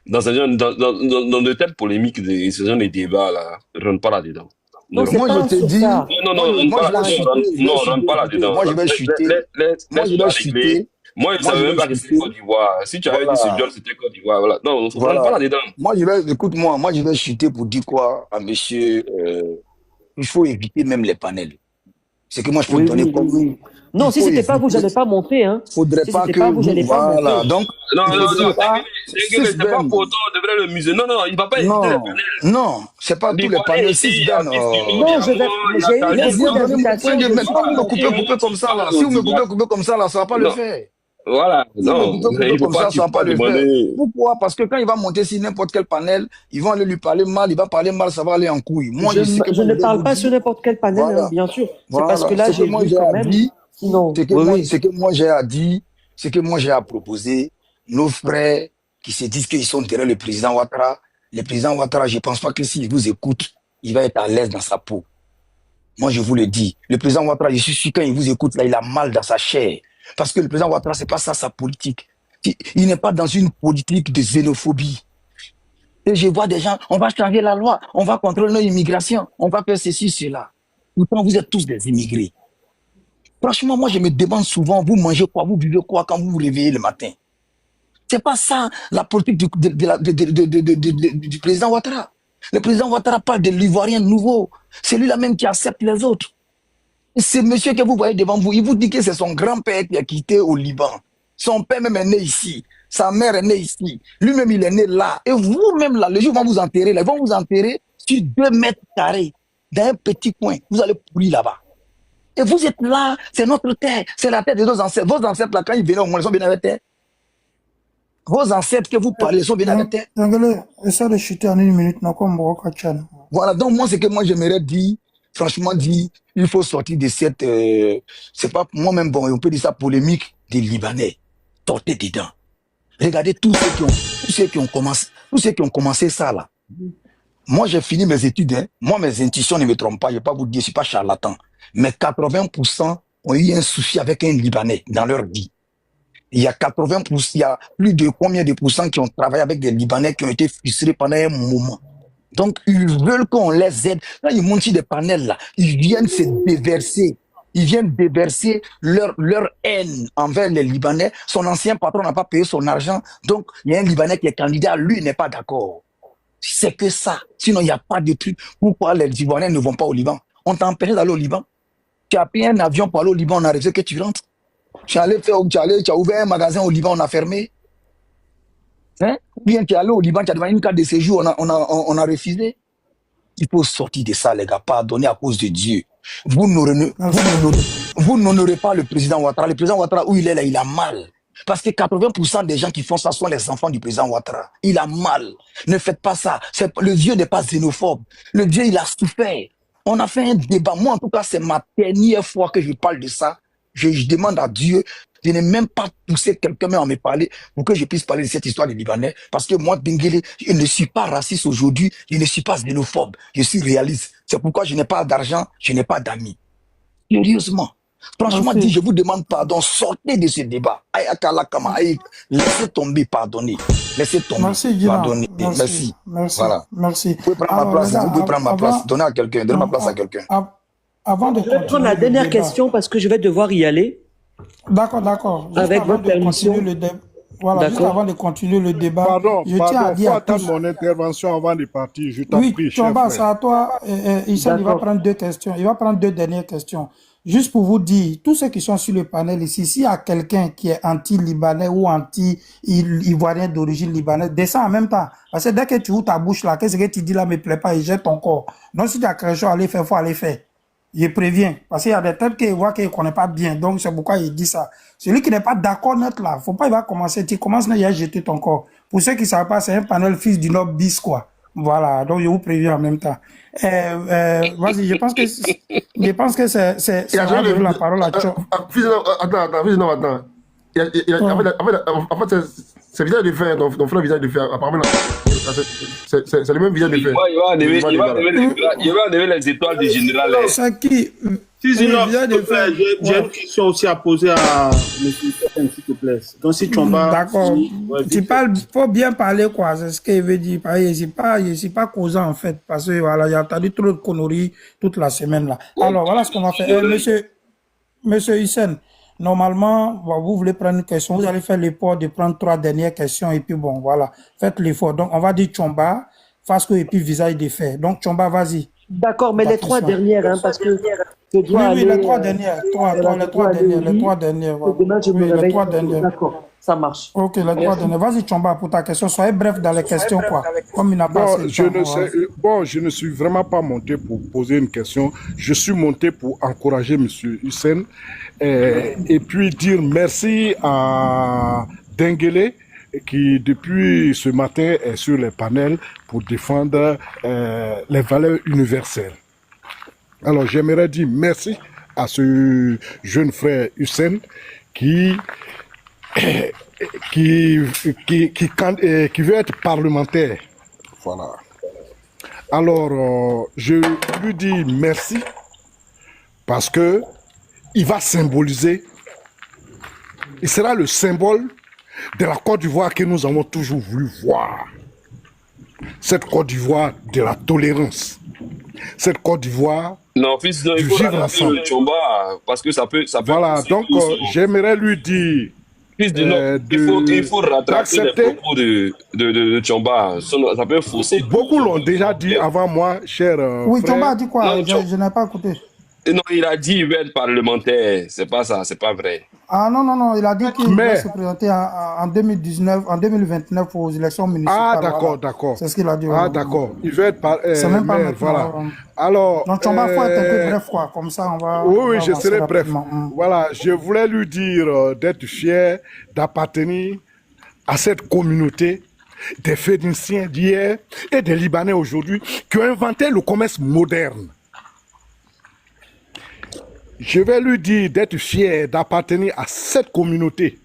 Dans de telles polémiques, ce genre de débats, là, rentre pas là-dedans. Non, moi, je te dis. Non, rentre pas là-dedans. Moi, je vais chuter. Moi, je vais chuter. Moi, je ne savais même pas que c'était Côte d'Ivoire. Si tu avais dit ce John, c'était Côte d'Ivoire. Voilà. Non, rentre pas là-dedans. Moi, je vais chuter pour dire quoi à monsieur. Il faut éviter même les panels. C'est que moi, je peux donner comme. Oui. Non, si c'était pas vous, j'allais pas monter, hein. Faudrait pas que vous, j'allais pas monter. Donc, non, c'est pas pour autant, on devrait le muser. Non, il va pas éviter les panels. Non, c'est pas tous les panels. Si Ben, non, j'ai eu beaucoup d'invitations. Vous me coupez comme ça, là. Si vous me coupez comme ça, là, ça va pas le faire. Voilà, non, il faut pas ça va pas le faire. Pourquoi? Parce que quand il va monter sur n'importe quel panel, ils vont aller lui parler mal, il va parler mal, ça va aller en couille. Moi, je ne parle pas sur n'importe quel panel, hein, bien sûr. C'est parce que là, j'ai vu quand même. Ce que moi j'ai à dire, ce que moi j'ai à proposer, nos frères qui se disent qu'ils sont derrière le président Ouattara, je pense pas que s'il vous écoute, il va être à l'aise dans sa peau. Moi, je vous le dis. Le président Ouattara, je suis sûr quand il vous écoute, là, il a mal dans sa chair. Parce que le président Ouattara, c'est pas ça sa politique. Il n'est pas dans une politique de xénophobie. Et je vois des gens, on va changer la loi, on va contrôler l'immigration, on va faire ceci, cela. Pourtant, vous êtes tous des immigrés. Franchement, moi, je me demande souvent, vous mangez quoi, vous buvez quoi quand vous vous réveillez le matin? C'est pas ça la politique du président Ouattara. Le président Ouattara parle de l'Ivoirien nouveau. C'est lui-là même qui accepte les autres. Ce monsieur que vous voyez devant vous, il vous dit que c'est son grand-père qui a quitté au Liban. Son père même est né ici. Sa mère est née ici. Lui-même, il est né là. Et vous-même, là, les gens vont vous enterrer. Ils vont vous enterrer sur 2 mètres carrés, dans un petit coin. Vous allez pourrir là-bas. Et vous êtes là, c'est notre terre. C'est la terre de nos ancêtres. Vos ancêtres, là, quand ils venaient au monde, ils sont venus avec terre. Vos ancêtres que vous parlez sont venus avec terre. Essaie de chuter en 1 minute, non, comme voilà, donc moi, ce que moi, j'aimerais dire, franchement dit, il faut sortir de cette, c'est pas moi-même, bon, on peut dire ça polémique des Libanais. Sortez dedans. Regardez tous ceux qui ont commencé ça, là. Moi, j'ai fini mes études, hein. Moi, mes intuitions ne me trompent pas, je ne vais pas vous dire, je ne suis pas charlatan. Mais 80% ont eu un souci avec un Libanais dans leur vie. Il y a 80%, il y a plus de combien de pourcents qui ont travaillé avec des Libanais qui ont été frustrés pendant un moment. Donc, ils veulent qu'on les aide. Quand ils montent sur des panels, là, ils viennent se déverser. Ils viennent déverser leur haine envers les Libanais. Son ancien patron n'a pas payé son argent. Donc, il y a un Libanais qui est candidat, lui n'est pas d'accord. C'est que ça. Sinon, il n'y a pas de truc. Pourquoi les Ivoiriens ne vont pas au Liban? On t'a empêché d'aller au Liban. Tu as payé un avion pour aller au Liban, on a réussi que tu rentres. Tu as ouvert un magasin au Liban, on a fermé. Hein? Ou bien tu es allé au Liban, tu as demandé une carte de séjour, on a refusé. Il faut sortir de ça, les gars, pardonnez à cause de Dieu. Vous n'honorez pas le président Ouattara. Le président Ouattara, où il est là, il a mal. Parce que 80% des gens qui font ça sont les enfants du président Ouattara. Il a mal. Ne faites pas ça. Le vieux n'est pas xénophobe. Le vieux, il a souffert. On a fait un débat. Moi, en tout cas, c'est ma dernière fois que je parle de ça. Je demande à Dieu. Je n'ai même pas poussé quelqu'un à me parler pour que je puisse parler de cette histoire des Libanais. Parce que moi, Benguele, je ne suis pas raciste aujourd'hui. Je ne suis pas xénophobe. Je suis réaliste. C'est pourquoi je n'ai pas d'argent. Je n'ai pas d'amis. Sérieusement. Franchement, je vous demande pardon. Sortez de ce débat. Laissez tomber, pardonnez. Laissez tomber, pardonnez. Merci. Voilà. Merci. Vous pouvez prendre ma place. Vous pouvez prendre ma place. Donnez à quelqu'un. Donnez ma place à quelqu'un. Avant de je vais prendre la dernière question parce que je vais devoir y aller. D'accord. Avec votre permission. Voilà, juste avant de continuer le débat, pardon, je tiens à dire à tous... mon intervention avant de partir, je t'en prie, Oui, Chomba, c'est à toi. Issa, il va prendre 2 questions. Il va prendre 2 dernières questions. Juste pour vous dire, tous ceux qui sont sur le panel ici, s'il y a quelqu'un qui est anti-libanais ou anti-ivoirien d'origine libanaise, descends en même temps. Parce que dès que tu ouvres ta bouche là, qu'est-ce que tu dis là me plaît pas et jette ton corps. Donc si tu as quelque chose à aller faire, faut aller faire. Je préviens. Parce qu'il y a des têtes qui voient qu'il ne connaît pas bien. Donc, c'est pourquoi il dit ça. Celui qui n'est pas d'accord net là, faut pas, il va commencer. Tu commences là, il a jeté ton corps. Pour ceux qui ne savent pas, c'est un panel fils du Nord bis, quoi. Voilà. Donc, je vous préviens en même temps. Vas-y, je pense que c'est la parole à Tchon. Attends. En fait, c'est visage de fer, ton frère visage de fer. Apparemment, c'est le même visage de fer. Il va enlever les étoiles du général. C'est qui? J'ai une question aussi à poser à M. s'il te plaît. Donc, si Chomba... D'accord. Tu parles, faut bien parler, quoi. C'est ce qu'il veut dire. Je ne suis pas causant, en fait. Parce que, voilà, j'ai entendu trop de conneries toute la semaine, là. Alors, voilà ce qu'on va faire. Monsieur Hussein, normalement, vous voulez prendre une question. Vous allez faire l'effort de prendre 3 dernières questions. Et puis, bon, voilà. Faites l'effort. Donc, on va dire Chomba, Fasco et puis visage de fer. Donc, Chomba, vas-y. D'accord, mais les 3 dernières, hein, parce que... Oui, les 3 dernières. Les 3 dernières. Demain, je me réveille. Les 3 dernières. D'accord, ça marche. Ok, les 3 dernières. Vas-y, Chomba, pour ta question. Soyez bref dans les questions, quoi. Comme il n'a pas assez de temps. Je ne suis vraiment pas monté pour poser une question. Je suis monté pour encourager M. Hussein et puis dire merci à Denguele qui, depuis ce matin, est sur les panels pour défendre les valeurs universelles. Alors, j'aimerais dire merci à ce jeune frère Hussein qui veut être parlementaire. Voilà. Alors, je lui dis merci parce que il va symboliser, il sera le symbole de la Côte d'Ivoire que nous avons toujours voulu voir. Cette Côte d'Ivoire de la tolérance. Cette Côte d'Ivoire. Non, fils, il faut rattraper le Chomba parce que ça peut voilà, donc j'aimerais lui dire. Fils du Nord, il faut rattraper les propos de Chomba. Ça peut fausser. Beaucoup l'ont déjà dit avant moi, cher. Oui, Chomba a dit quoi? Je n'ai pas écouté. Non, il a dit qu'il veut être parlementaire. C'est pas ça, c'est pas vrai. Ah non, il a dit qu'il va se présenter en 2029 aux élections municipales. Ah d'accord. C'est ce qu'il a dit. Ah d'accord, il veut être c'est même pas maire, voilà. Alors, donc Chomba, faut être un peu bref, quoi. Comme ça, on va... Oui, je serai bref. Voilà, je voulais lui dire d'être fier, d'appartenir à cette communauté des Phéniciens d'hier et des Libanais aujourd'hui qui ont inventé le commerce moderne. Je vais lui dire d'être fier d'appartenir à cette communauté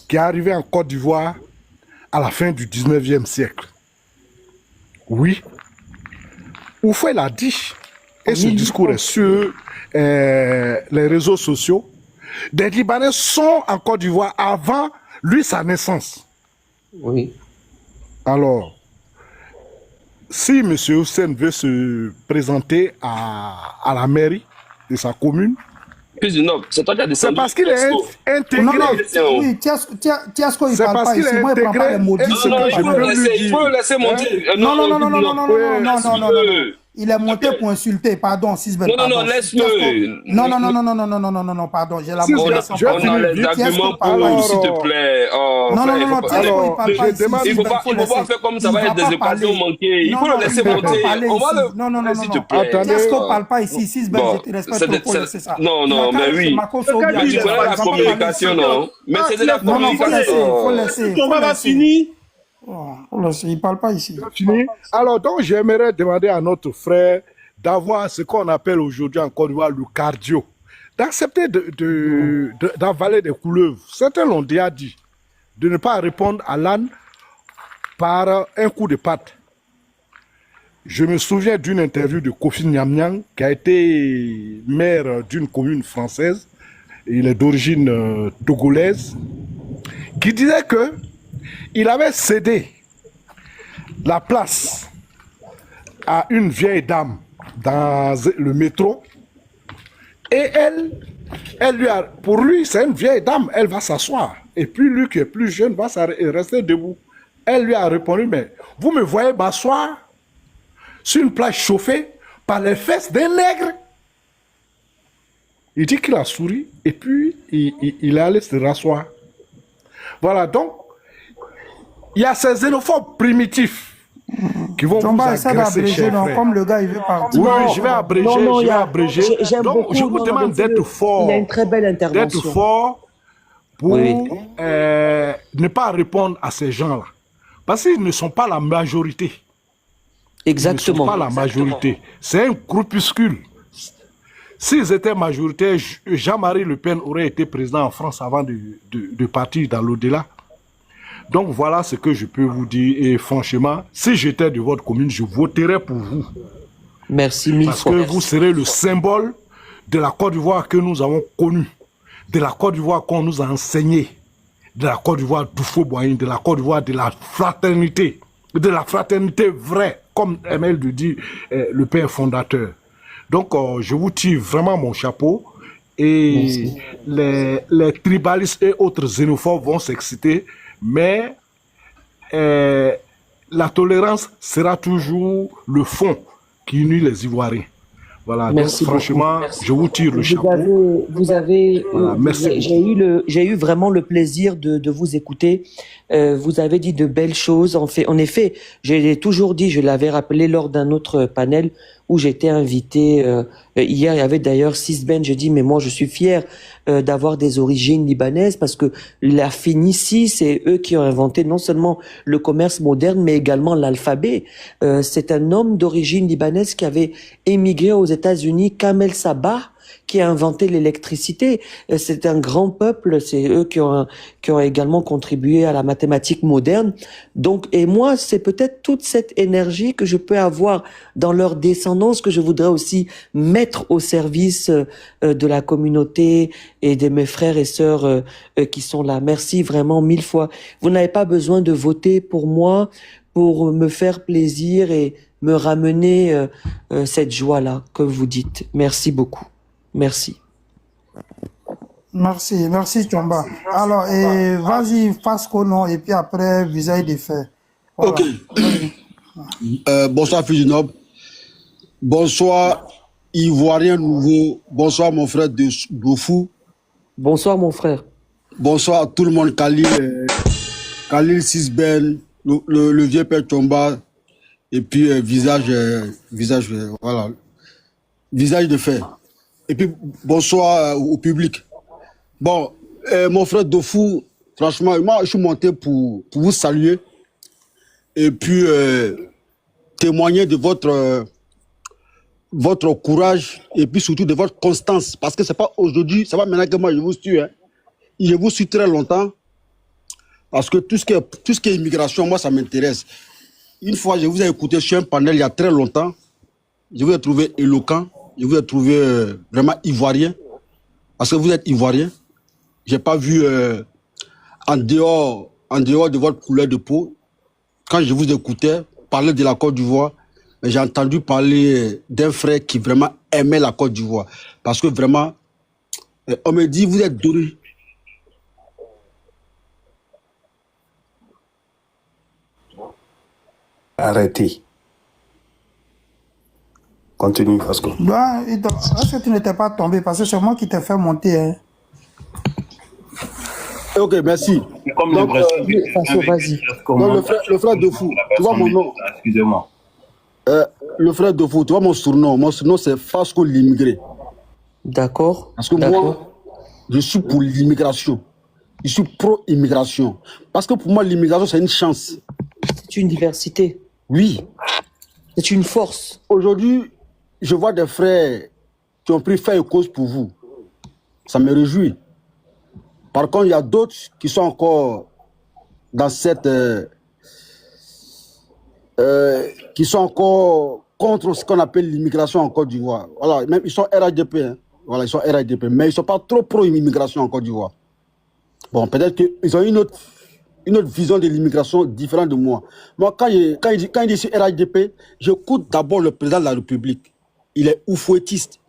qui est arrivée en Côte d'Ivoire à la fin du 19e siècle. Oui. Oufoué l'a dit, et ce discours est sur les réseaux sociaux. Des Libanais sont en Côte d'Ivoire avant lui sa naissance. Oui. Alors, si M. Hussein veut se présenter à la mairie de sa commune, c'est toi qui as descendu. C'est parce qu'il est intégré. Oui, Tiasco, il c'est parle parce pas qu'il ici. est Moi, il prend pas les intégré. mots. Il faut le laisser monter. Non. Il est monté pour insulter, pardon, Sisbel, Non, pardon. laisse-le. Non, pardon, j'ai la mots. On a les arguments pour, s'il te plaît. Non, il faut pas faire comme ça va être des occasions manquées. Il faut le laisser monter. On va le... Non, s'il te plaît. Tiesco parle pas ici, Sisbel, je te respecte, faut laisser ça. Non, mais oui. Mais tu connais la communication, non? Mais c'est de la communication. Faut laisser. On va finir. Il parle pas ici. Fini. Alors, donc, j'aimerais demander à notre frère d'avoir ce qu'on appelle aujourd'hui en Côte d'Ivoire le cardio, d'accepter d'avaler des couleuvres. Certains l'ont déjà dit, de ne pas répondre à l'âne par un coup de patte. Je me souviens d'une interview de Kofi Nyam, qui a été maire d'une commune française, il est d'origine togolaise, qui disait que il avait cédé la place à une vieille dame dans le métro et pour lui, c'est une vieille dame, elle va s'asseoir. Et puis lui qui est plus jeune va rester debout. Elle lui a répondu, mais vous me voyez m'asseoir sur une place chauffée par les fesses d'un nègre? Il dit qu'il a souri et puis il est allé se rasseoir. Voilà, donc, il y a ces xénophobes primitifs qui vont vous agresser, chers frères. Comme le gars, il veut partir. Oui, je vais abréger, Donc, je vous demande d'être fort. Il a une très belle intervention. D'être fort pour ne pas répondre à ces gens-là. Parce qu'ils ne sont pas la majorité. Exactement. Ils ne sont pas la majorité. C'est un groupuscule. S'ils étaient majoritaires, Jean-Marie Le Pen aurait été président en France avant de partir dans l'au-delà. Donc voilà ce que je peux vous dire. Et franchement, si j'étais de votre commune, je voterais pour vous. Merci mille Parce fois. que vous serez le symbole de la Côte d'Ivoire que nous avons connue, de la Côte d'Ivoire qu'on nous a enseignée, de la Côte d'Ivoire du Faux-Boyen, de la Côte d'Ivoire de la fraternité vraie, comme aimait le dit le père fondateur. Donc je vous tire vraiment mon chapeau et les tribalistes et autres xénophobes vont s'exciter, mais la tolérance sera toujours le fond qui unit les Ivoiriens. Voilà, Merci donc franchement, je vous tire le chapeau. J'ai eu vraiment le plaisir de vous écouter. Vous avez dit de belles choses. En effet, j'ai toujours dit, je l'avais rappelé lors d'un autre panel où j'étais invité. Hier, il y avait d'ailleurs Sisben. Je dis, mais moi, je suis fier d'avoir des origines libanaises parce que la Phénicie, c'est eux qui ont inventé non seulement le commerce moderne, mais également l'alphabet. C'est un homme d'origine libanaise qui avait émigré aux États-Unis, Kamel Sabah, qui a inventé l'électricité. C'est un grand peuple, c'est eux qui ont également contribué à la mathématique moderne. Donc, et moi, c'est peut-être toute cette énergie que je peux avoir dans leur descendance que je voudrais aussi mettre au service de la communauté et de mes frères et sœurs qui sont là. Merci vraiment mille fois. Vous n'avez pas besoin de voter pour moi pour me faire plaisir et me ramener cette joie-là que vous dites. Merci beaucoup. Merci. Merci Chomba. Alors, vas-y, Fasco, et puis après, visage des faits. Voilà. Ok. Bonsoir, Fujinob. Bonsoir, Ivoirien Nouveau. Bonsoir, mon frère Dofou. Bonsoir, mon frère. Bonsoir à tout le monde, Khalil Sisben, le vieux père Chomba, et puis visage de fer. Et puis, bonsoir au public. Bon, mon frère Dofou, franchement, moi, je suis monté pour vous saluer et puis témoigner de votre courage et puis surtout de votre constance. Parce que c'est pas aujourd'hui, c'est pas maintenant que moi je vous suis. Hein. Je vous suis très longtemps parce que tout ce qui est immigration, moi, ça m'intéresse. Une fois, je vous ai écouté sur un panel il y a très longtemps. Je vous ai trouvé éloquent. Je vous ai trouvé vraiment ivoirien, parce que vous êtes ivoirien. Je n'ai pas vu en dehors de votre couleur de peau, quand je vous écoutais parler de la Côte d'Ivoire, j'ai entendu parler d'un frère qui vraiment aimait la Côte d'Ivoire. Parce que vraiment, on me dit, vous êtes d'origine. Arrêtez. Continue, Fasco. Est-ce que tu n'étais pas tombé? Parce que c'est moi qui t'ai fait monter. Hein. Ok, merci. Comme donc, vas-y. Le frère de fou, tu vois mon nom. Excusez-moi. Le frère de fou, tu vois mon surnom. Mon surnom, c'est Fasco l'immigré. D'accord. Parce que moi, je suis pour l'immigration. Je suis pro-immigration. Parce que pour moi, l'immigration, c'est une chance. C'est une diversité. Oui. C'est une force. Aujourd'hui, je vois des frères qui ont pris fait et cause pour vous. Ça me réjouit. Par contre, il y a d'autres qui sont encore dans cette... qui sont encore contre ce qu'on appelle l'immigration en Côte d'Ivoire. Voilà, même ils sont RHDP. Hein. Voilà, ils sont RHDP. Mais ils ne sont pas trop pro-immigration en Côte d'Ivoire. Bon, peut-être qu'ils ont une autre vision de l'immigration différente de moi. Moi, quand il dit sur RHDP, j'écoute d'abord le président de la République. Il est oufouettiste.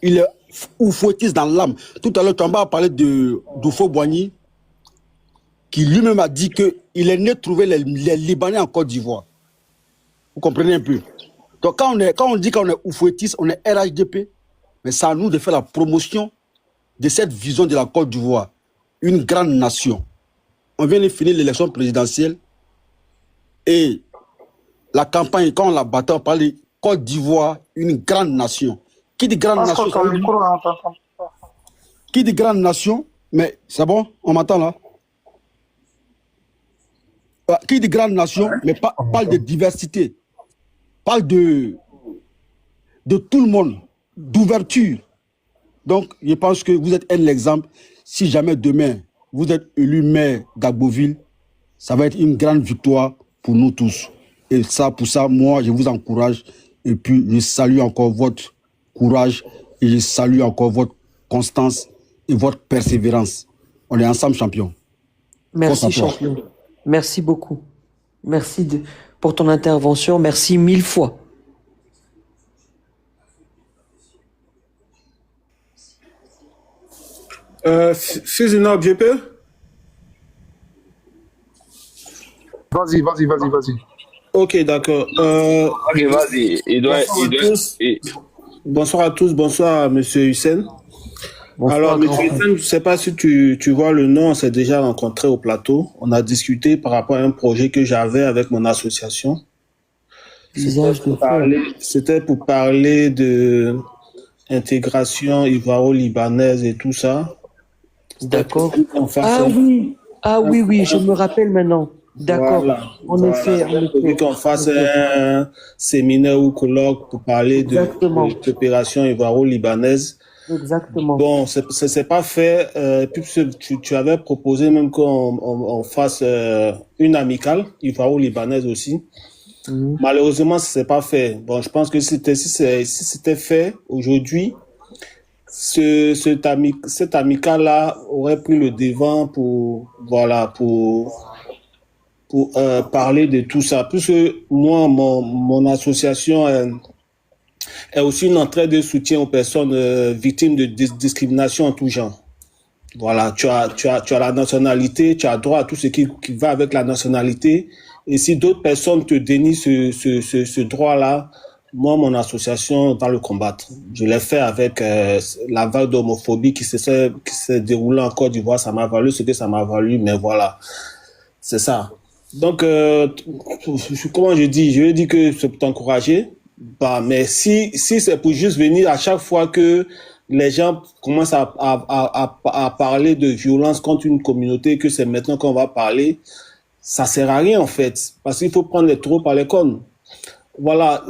Il est oufouettiste dans l'âme. Tout à l'heure, Tamba a parlé d'Oufo Boigny, qui lui-même a dit qu'il est né trouver les Libanais en Côte d'Ivoire. Vous comprenez un peu? Donc, quand on dit qu'on est oufouettiste, on est RHDP, mais c'est à nous de faire la promotion de cette vision de la Côte d'Ivoire. Une grande nation. On vient de finir l'élection présidentielle et la campagne, quand on la battait, on parlait de Côte d'Ivoire, une grande nation. Qui dit grande nation? Qui dit grande nation? Mais c'est bon, on m'entend là? Qui dit grande nation, mais parle de diversité, parle de tout le monde, d'ouverture. Donc, je pense que vous êtes un exemple. Si jamais demain, vous êtes élu maire d'Agboville, ça va être une grande victoire pour nous tous. Et ça, pour ça, moi, je vous encourage. Et puis, je salue encore votre courage et je salue encore votre constance et votre persévérance. On est ensemble, champion. Merci, champion. Merci beaucoup. Merci pour ton intervention. Merci 1000 fois. Fusina, je peux? Vas-y. Ok, d'accord. Ok, vas-y. Bonsoir à tous, bonsoir à M. Hussein. Bonsoir, alors, M. Hussein, je ne sais pas si tu vois le nom, on s'est déjà rencontré au plateau. On a discuté par rapport à un projet que j'avais avec mon association. C'était pour parler de intégration ivoiro-libanaise et tout ça. D'accord. Ah oui, je me rappelle maintenant. D'accord. En effet. Qu'on fasse un séminaire ou colloque pour parler de coopération ivoiro-libanaise. Exactement. Bon, c'est pas fait. Tu avais proposé même qu'on fasse une amicale ivoiro-libanaise aussi. Malheureusement, c'est pas fait. Bon, je pense que si c'était fait aujourd'hui, cette amicale-là aurait pris le devant pour parler de tout ça. Puisque moi, mon association est aussi une entraide de soutien aux personnes victimes de discrimination en tout genre. Voilà, tu as la nationalité, tu as droit à tout ce qui va avec la nationalité. Et si d'autres personnes te dénient ce droit-là, moi, mon association va le combattre. Je l'ai fait avec la vague d'homophobie qui s'est déroulée en Côte d'Ivoire. Ça m'a valu ce que ça m'a valu, mais voilà, c'est ça. Donc, comment je dis que c'est pour t'encourager. Bah, mais si c'est pour juste venir à chaque fois que les gens commencent à parler de violence contre une communauté, que c'est maintenant qu'on va parler, ça sert à rien en fait, parce qu'il faut prendre les taureaux par les cornes. Voilà,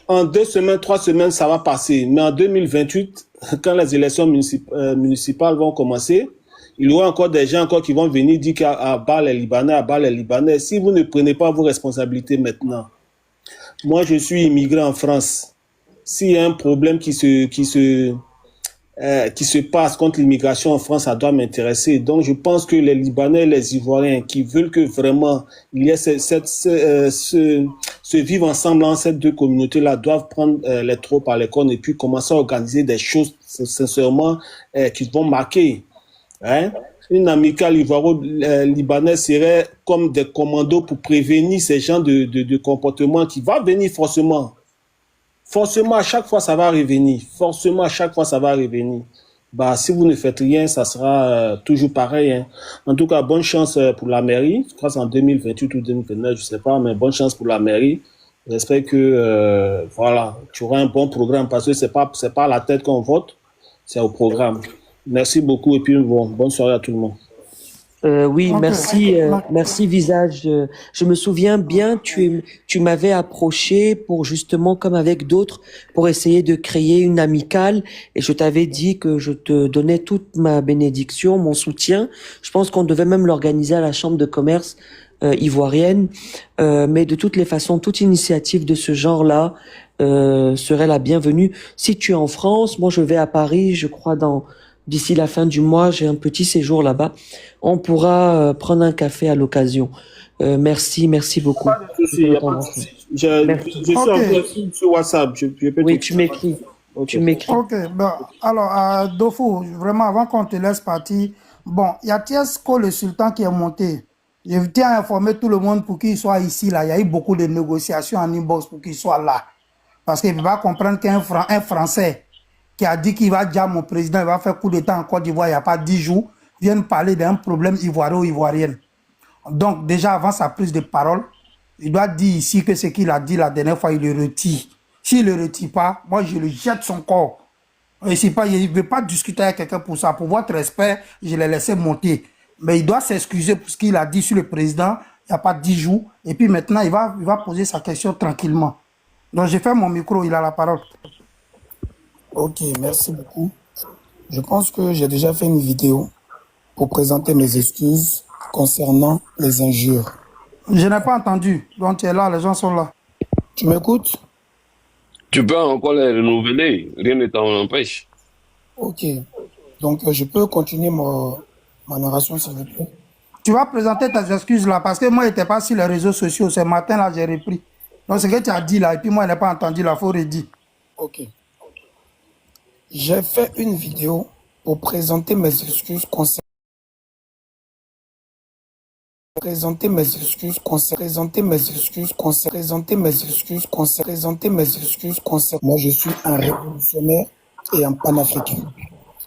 en 2 semaines, 3 semaines, ça va passer. Mais en 2028, quand les élections municipales vont commencer, il y aura encore des gens qui vont venir dire qu'à bas les Libanais. Si vous ne prenez pas vos responsabilités maintenant, moi je suis immigré en France. S'il y a un problème qui se passe contre l'immigration en France, ça doit m'intéresser. Donc je pense que les Libanais et les Ivoiriens qui veulent que vraiment il y ait ce vivre ensemble dans ces deux communautés-là doivent prendre les taureaux par les cornes et puis commencer à organiser des choses sincèrement qui vont marquer. Hein? Une amicale ivoiro-libanaise serait comme des commandos pour prévenir ces gens de comportements qui vont venir forcément. forcément, à chaque fois, ça va revenir. Forcément, à chaque fois, ça va revenir. Bah, si vous ne faites rien, ça sera toujours pareil. Hein. En tout cas, bonne chance pour la mairie. Je crois que c'est en 2028 ou 2029, je sais pas, mais bonne chance pour la mairie. J'espère que, voilà, tu auras un bon programme parce que c'est pas à la tête qu'on vote, c'est au programme. Merci beaucoup et puis bon, bonne soirée à tout le monde. Oui, merci, merci Visage. Je me souviens bien, tu m'avais approché pour justement, comme avec d'autres, pour essayer de créer une amicale et je t'avais dit que je te donnais toute ma bénédiction, mon soutien. Je pense qu'on devait même l'organiser à la Chambre de commerce ivoirienne, mais de toutes les façons, toute initiative de ce genre-là serait la bienvenue. Si tu es en France, moi je vais à Paris, je crois d'ici la fin du mois, j'ai un petit séjour là-bas. On pourra prendre un café à l'occasion. Merci beaucoup. Pas de souci, il n'y a pas de souci. Je suis en place sur WhatsApp. Je peux oui, tu m'écris. Okay. Tu m'écris. Ok, bon, alors, Dofo, vraiment, avant qu'on te laisse partir, bon, il y a Tiesco, le sultan, qui est monté. Je tiens à informer tout le monde pour qu'il soit ici, là. Il y a eu beaucoup de négociations en inbox pour qu'il soit là. Parce qu'il ne peut pas comprendre qu'un Français qui a dit qu'il va dire mon président, il va faire coup d'État en Côte d'Ivoire il n'y a pas 10 jours, viennent parler d'un problème ivoirien ou ivoirienne. Donc, déjà, avant sa prise de parole, il doit dire ici que ce qu'il a dit la dernière fois, il le retire. S'il ne le retire pas, moi, je le jette son corps. Il ne veut pas discuter avec quelqu'un pour ça. Pour votre respect, je l'ai laissé monter. Mais il doit s'excuser pour ce qu'il a dit sur le président il n'y a pas 10 jours. Et puis maintenant, il va poser sa question tranquillement. Donc, j'ai fait mon micro, il a la parole. Ok, merci beaucoup. Je pense que j'ai déjà fait une vidéo pour présenter mes excuses concernant les injures. Je n'ai pas entendu. Donc tu es là, les gens sont là. Tu m'écoutes? Tu peux encore les renouveler, rien ne t'en empêche. Ok. Donc je peux continuer ma narration s'il vous plaît. Tu vas présenter tes excuses là, parce que moi je n'étais pas sur les réseaux sociaux. Ce matin là, j'ai repris. Donc ce que tu as dit là, et puis moi je n'ai pas entendu, il faut redire. Ok. J'ai fait une vidéo pour présenter mes excuses concernant Moi, je suis un révolutionnaire et un panafricain.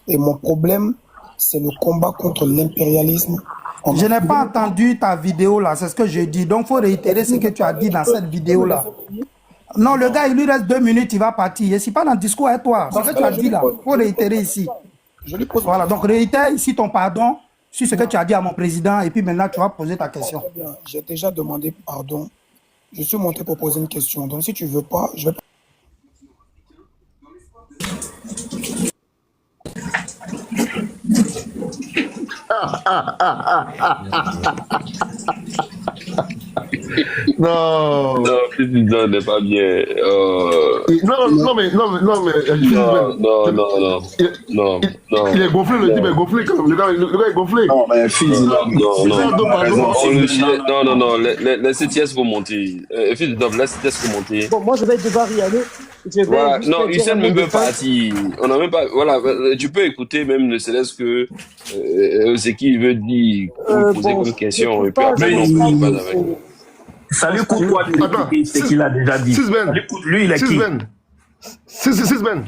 Et mon problème, c'est le combat contre l'impérialisme. Je n'ai pas entendu ta vidéo là, c'est ce que j'ai dit. Donc, il faut réitérer ce que tu as dit dans cette vidéo là. Non, le gars, il lui reste 2 minutes, il va partir. Je ne suis pas dans le discours avec toi. C'est ce que tu as dit là. Il faut réitérer ici. Voilà, donc réitère ici ton pardon sur ce que tu as dit à mon président et puis maintenant tu vas poser ta question. J'ai déjà demandé pardon. Je suis monté pour poser une question. Donc si tu ne veux pas, je vais... Non. Non, président n'est pas bien. Non, mais. Non. Il est gonflé, le type est gonflé quand même. Le gars est gonflé. Non, mais fils, non. Laissez Thiès vous monter. Fils de laisse Thiès vous monter. Bon, moi je vais devoir y aller. Voilà. Non, Hussein même peut partir. On n'a même pas. Voilà, tu peux écouter même ne serait-ce que ce qu'il veut dire, poser une question et puis après on passe avec. Ça lui coûte quoi d'écouter ce qu'il a déjà dit? Lui, il est qui? Sisben.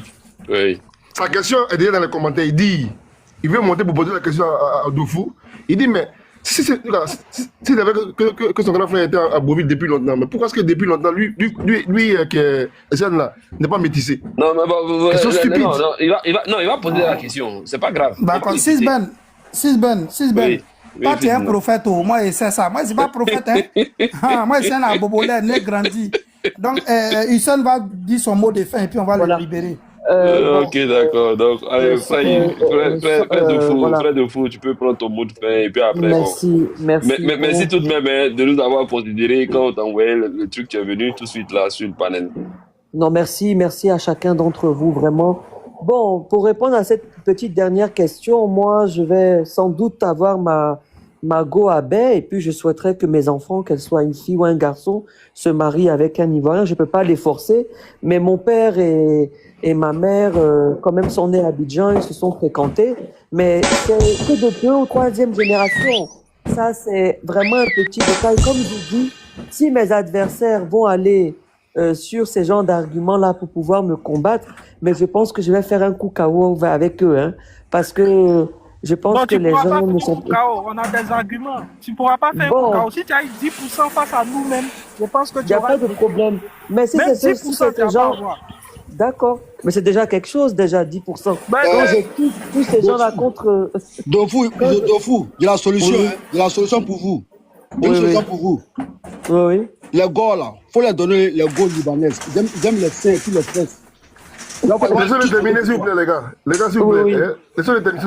Oui. Sa question est déjà dans les commentaires. Il dit, il veut monter pour poser la question à Dofou. Il dit, mais si c'est vrai que son grand frère était à Beauville depuis longtemps, mais pourquoi est-ce que depuis longtemps, lui qui est là, n'est pas métissé? Non, mais question stupide. Non, il va poser la question. C'est pas grave. D'accord, Sisben. Toi, tu es un prophète, moi, c'est ça. Moi, je ne suis pas prophète. Hein? Moi, je suis un abobolé, né grandi. Donc, Hussein va dire son mot de fin et puis on va le libérer. Ok, d'accord. Donc, allez, frère de fou, tu peux prendre ton mot de fin et puis après. Merci. Merci tout de même de nous avoir considéré quand on t'a envoyé le truc, tu es venu tout de suite là sur le panel. Non, merci à chacun d'entre vous, vraiment. Bon, pour répondre à cette petite dernière question, moi, je vais sans doute avoir ma go à baie et puis je souhaiterais que mes enfants, qu'elles soient une fille ou un garçon, se marient avec un Ivoirien. Je peux pas les forcer, mais mon père et ma mère, quand même, sont nés à Abidjan, ils se sont fréquentés, mais c'est que de 2e ou 3e génération. Ça, c'est vraiment un petit détail. Comme je dis, si mes adversaires vont aller sur ces genres d'arguments-là pour pouvoir me combattre, mais je pense que je vais faire un coup KO avec eux, hein, parce que je pense que les gens ne sont pas. On a des arguments. Tu ne pourras pas faire un coup KO. Si tu as eu 10% face à nous-mêmes, je pense que tu n'y a pas de problème. Mais si c'est ce genre... D'accord. Mais c'est déjà quelque chose, déjà, 10%. Donc, j'ai tous ces gens-là contre... Dofou, il y a la solution, hein. Il y a la solution pour vous. Une solution pour vous. Oui. Les gars, là, il faut leur donner les gars libanais. Ils aiment les seins et tous les fesses. Laissez-les terminer, s'il vous plaît, les gars. Les gars, s'il vous plaît. Laissez-les terminer.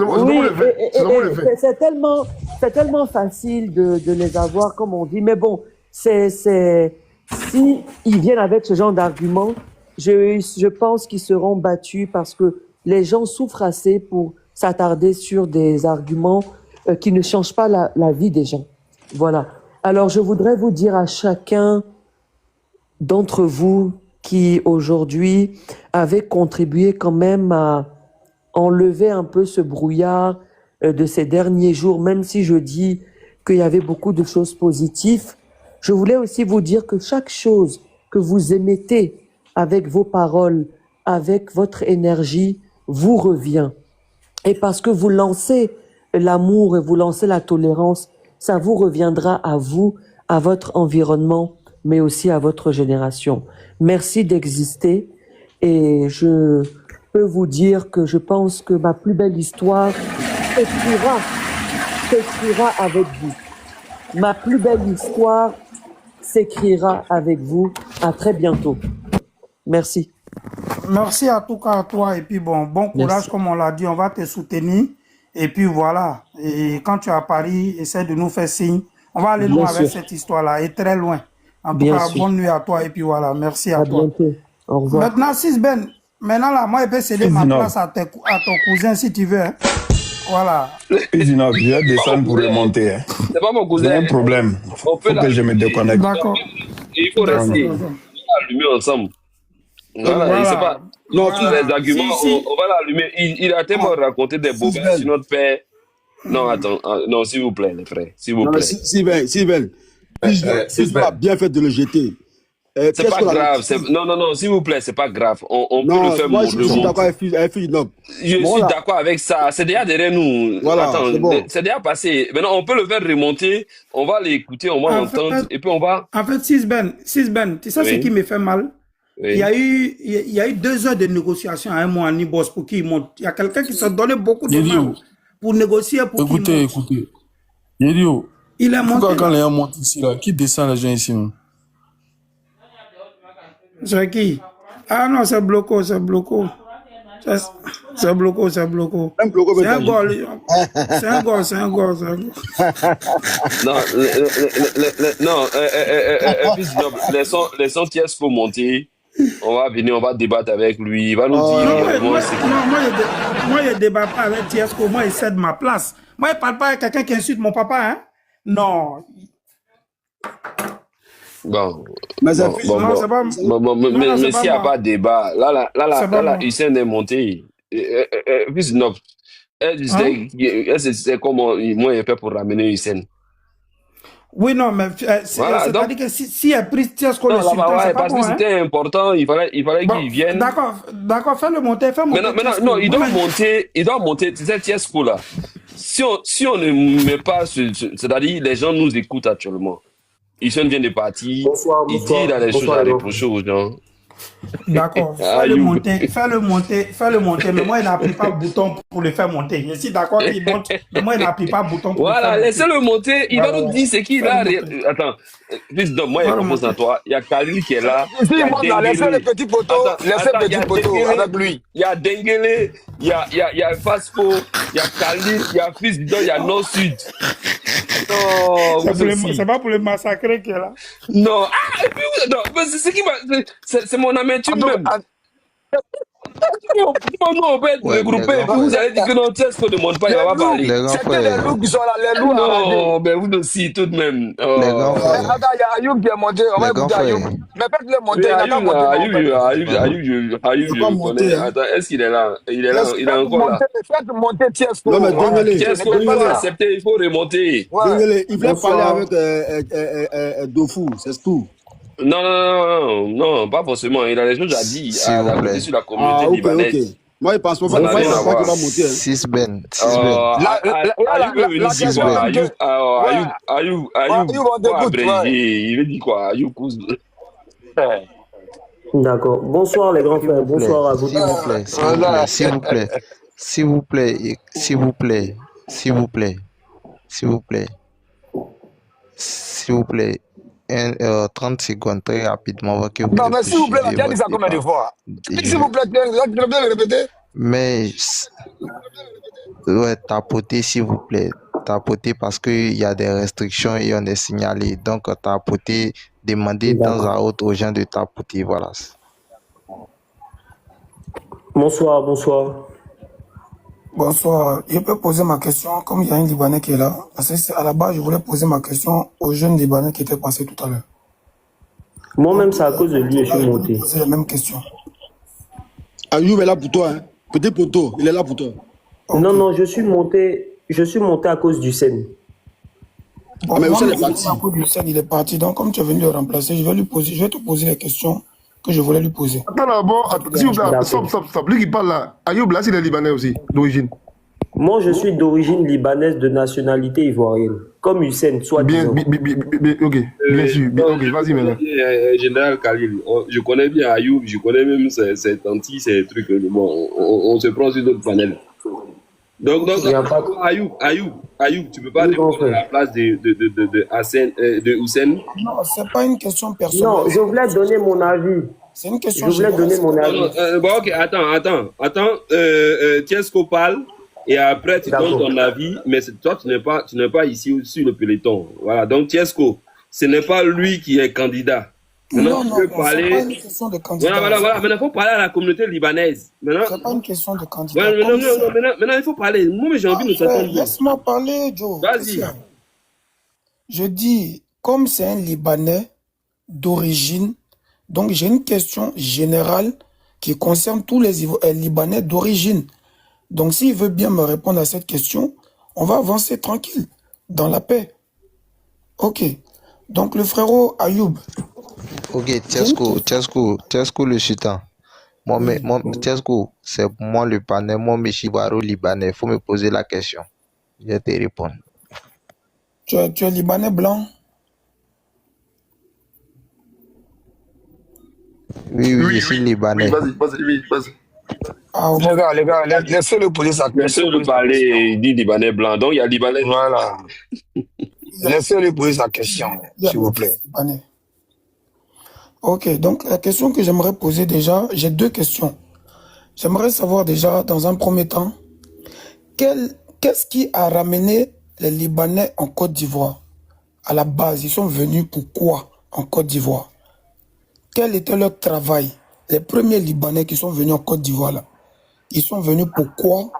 C'est tellement facile de les avoir, comme on dit. Mais bon, si ils viennent avec ce genre d'arguments, je pense qu'ils seront battus parce que les gens souffrent assez pour s'attarder sur des arguments qui ne changent pas la vie des gens. Voilà. Alors, je voudrais vous dire à chacun d'entre vous qui aujourd'hui avait contribué quand même à enlever un peu ce brouillard de ces derniers jours, même si je dis qu'il y avait beaucoup de choses positives. Je voulais aussi vous dire que chaque chose que vous émettez avec vos paroles, avec votre énergie, vous revient. Et parce que vous lancez l'amour et vous lancez la tolérance, ça vous reviendra à vous, à votre environnement, mais aussi à votre génération. Merci d'exister et je peux vous dire que je pense que ma plus belle histoire s'écrira avec vous. Ma plus belle histoire s'écrira avec vous. À très bientôt. Merci. Merci à tout cas à toi et puis bon courage. Merci. Comme on l'a dit, on va te soutenir et puis voilà. Et quand tu es à Paris, essaie de nous faire signe. On va aller loin avec cette histoire-là et très loin. En tout cas, bonne nuit à toi et puis voilà, merci à toi. Bientôt. Au revoir. Maintenant, Sisben, là, moi, je peux céder ma place à ton cousin si tu veux. Hein. Voilà. Isinov, je vais descendre pour remonter. Hein. C'est pas mon cousin. C'est un problème. Il faut que je me déconnecte. D'accord. Il faut rester. On va l'allumer ensemble. Voilà. Il sait pas. Non, tous les arguments, on va l'allumer. Il a tellement raconté des bobards sur notre père. Non, attends. Non, s'il vous plaît, les frères. S'il vous plaît. Sylvain. C'est pas bien fait de le jeter. C'est pas grave. Non, s'il vous plaît, c'est pas grave. On peut le faire. Moi, je suis d'accord avec Je suis d'accord avec ça. C'est déjà derrière nous. Voilà, attends, c'est déjà passé. Maintenant, on peut le faire remonter. On va l'écouter, on va l'entendre. Et puis on va. En fait, Sisben, tu sais ce qui me fait mal? Oui. Il y a eu 2 heures de négociation à un mois à Nibos pour qu'il monte. Il y a quelqu'un qui s'est donné beaucoup de temps pour négocier pour qu'il monte. Écoutez. Yedio. Il est monté. Pourquoi quand les gens montent ici, là, qui descend les gens ici? C'est qui? Ah non, c'est Bloco. C'est Bloco. C'est un gars. Non, laissons Tiesco monter. On va venir, on va débattre avec lui. Il va nous dire. Moi, je débat pas avec Tiesco. Moi, il cède ma place. Moi, je parle pas avec quelqu'un qui insulte mon papa, hein? Non. Mais s'il n'y a pas de débat, là, Hussein est monté. C'est comment moi il fait pour ramener Hussein. Oui, non, mais c'est-à-dire que si elle a pris Tiesco le sultan, c'est pas parce que c'était important, il fallait qu'il vienne. D'accord, fais-le monter, Maintenant, non, il doit monter, tu sais, Tiesco là. Si on ne met pas, c'est-à-dire les gens nous écoutent actuellement. Hussein vient de partir, il dit il a des choses à reprocher aux gens. D'accord, fais-le monter, mais moi il n'a pris pas le bouton pour le faire monter. Je suis d'accord qu'il monte, mais moi il n'a pris pas le bouton pour le faire monter. Voilà, laissez-le monter, il va nous dire ce qu'il a. Attends, moi il propose à toi, il y a Khalil qui est là. Laissez le petit poteau, avec lui. Il y a Dengele, il y a Fasco, il y a Khalil, il y a Fils Didon, il y a Nord-Sud. C'est pas pour le massacrer qu'il est là. Non, et puis, c'est mon amertume même. Nous, on peut être regroupés, puis vous allez dire que non, Tiesco ne demande pas, il va pas parler. C'était les loups qui sont là, les loups. Non, mais vous aussi, tout de même. Attends, il y a Ayoub qui est monté, on va écouter Ayoub. Mais faites-le monter, Ayoub, je connais. Attends, est-ce qu'il est là? Il est encore là. Faites monter Tiesco. Non, mais Tiesco, il faut l'accepter, il faut remonter. Il voulait parler avec Dofou, c'est tout. Non, pas forcément. Il a des choses à dire sur la communauté libanaise. Ok. Moi, il pense pas qu'il va monter. Six Ben. Ayoub, il veut dire quoi? Ayoub, d'accord. Bonsoir les grands frères. Bonsoir à vous. S'il vous plaît. 30 secondes, très rapidement. Non, mais s'il vous plaît, on a dit ça combien de fois? S'il vous plaît, tu peux bien le répéter? Mais, ouais, tapoter, s'il vous plaît. Tapoter parce qu'il y a des restrictions et on est signalé. Donc, tapoter, demander de temps à autre aux gens de tapoter, voilà. Bonsoir. Bonsoir. Je peux poser ma question, comme il y a un Libanais qui est là. Parce que à la base, je voulais poser ma question aux jeunes Libanais qui étaient passés tout à l'heure. Moi-même, c'est à cause de lui, je suis monté. C'est la même question. Ayoub est là pour toi, hein. Petit poteau, il est là pour toi. Okay. Non, je suis monté à cause du Sen. Bon, mais Hussein est parti. À cause du Sen, il est parti. Donc, comme tu es venu le remplacer, je vais te poser les questions que je voulais lui poser. Attends d'abord, s'il vous plaît, stop. Lui qui parle là, Ayoub là, c'est le Libanais aussi, d'origine. Moi, je suis d'origine libanaise de nationalité ivoirienne. Comme Hussein, soit disant. Ok, bien sûr. Ok, vas-y maintenant. Général Khalil, je connais bien Ayoub, je connais même ses tantis, ces trucs. Bon, on se prend sur d'autres panels. Donc Ayoub, tu peux pas répondre à la place de Hussein. Non, c'est pas une question personnelle. Non, je voulais donner mon avis. C'est une question. Je voulais donner mon avis. Bon, ok, attends. Tiesco parle et après tu donnes ton avis, mais toi tu n'es pas ici sur le peloton. Voilà. Donc Tiesco, ce n'est pas lui qui est candidat. Maintenant, Non, c'est pas une question de candidat. Voilà. Maintenant, il faut parler à la communauté libanaise. C'est pas une question de candidat. Maintenant, il faut parler. Moi, j'ai envie de s'entendre. Laisse-moi parler, Joe. Vas-y. Je dis, comme c'est un Libanais d'origine, donc j'ai une question générale qui concerne tous les Libanais d'origine. Donc, s'il veut bien me répondre à cette question, on va avancer tranquille, dans la paix. Ok. Donc, le frérot Ayoub. Ok, Tiesco le sultan. Moi, Tiesco, c'est moi le panel, moi, Meshibaro libanais. Il faut me poser la question. Je vais te répondre. Tu es libanais blanc? Oui, je suis libanais. Vas-y. Ah, les gars, laissez-le poser sa question. Laissez-le parler, il dit libanais blanc. Donc, il y a libanais. Voilà. Laissez-le poser sa question, s'il vous plaît. Ok, donc la question que j'aimerais poser déjà, j'ai deux questions. J'aimerais savoir déjà, dans un premier temps, qu'est-ce qui a ramené les Libanais en Côte d'Ivoire? À la base, ils sont venus pourquoi en Côte d'Ivoire? Quel était leur travail? Les premiers Libanais qui sont venus en Côte d'Ivoire, là, ils sont venus pourquoi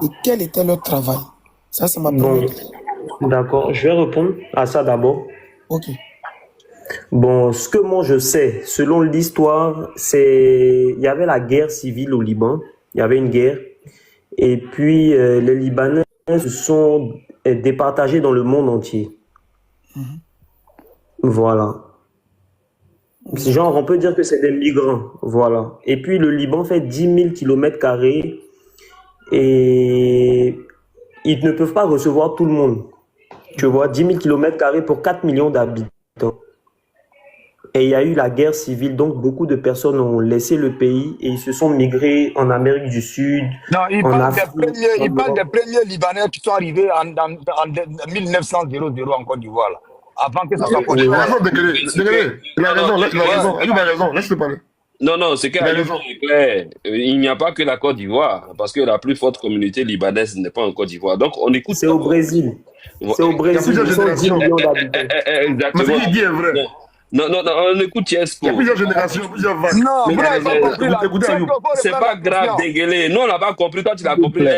et quel était leur travail? Ça, c'est ma première question. D'accord, je vais répondre à ça d'abord. Ok. Bon, ce que moi je sais, selon l'histoire, il y avait la guerre civile au Liban. Il y avait une guerre. Et puis, les Libanais se sont départagés dans le monde entier. Voilà. Genre, on peut dire que c'est des migrants. Voilà. Et puis, le Liban fait 10 000 km² et ils ne peuvent pas recevoir tout le monde. Tu vois, 10 000 km² pour 4 millions d'habitants. Et il y a eu la guerre civile, donc beaucoup de personnes ont laissé le pays et ils se sont migrés en Amérique du Sud. Non, il parle des premiers Libanais qui sont arrivés en 1900 en Côte d'Ivoire. Avant que ça soit Côte d'Ivoire. Il a raison, laisse-le parler. Non, c'est clair. Il n'y a pas que la Côte d'Ivoire, parce que la plus forte communauté libanaise n'est pas en Côte d'Ivoire. Donc, on écoute. C'est au Brésil. C'est au Brésil. Il y a plusieurs générations. Exactement. Mais ce qu'il dit est vrai. Non, on écoute Tiesco. Il y a plusieurs générations, plusieurs vagues. Non, vous n'avez pas compris c'est pas grave, Denguele. Nous, on n'a pas compris. Toi, tu l'as compris. Non,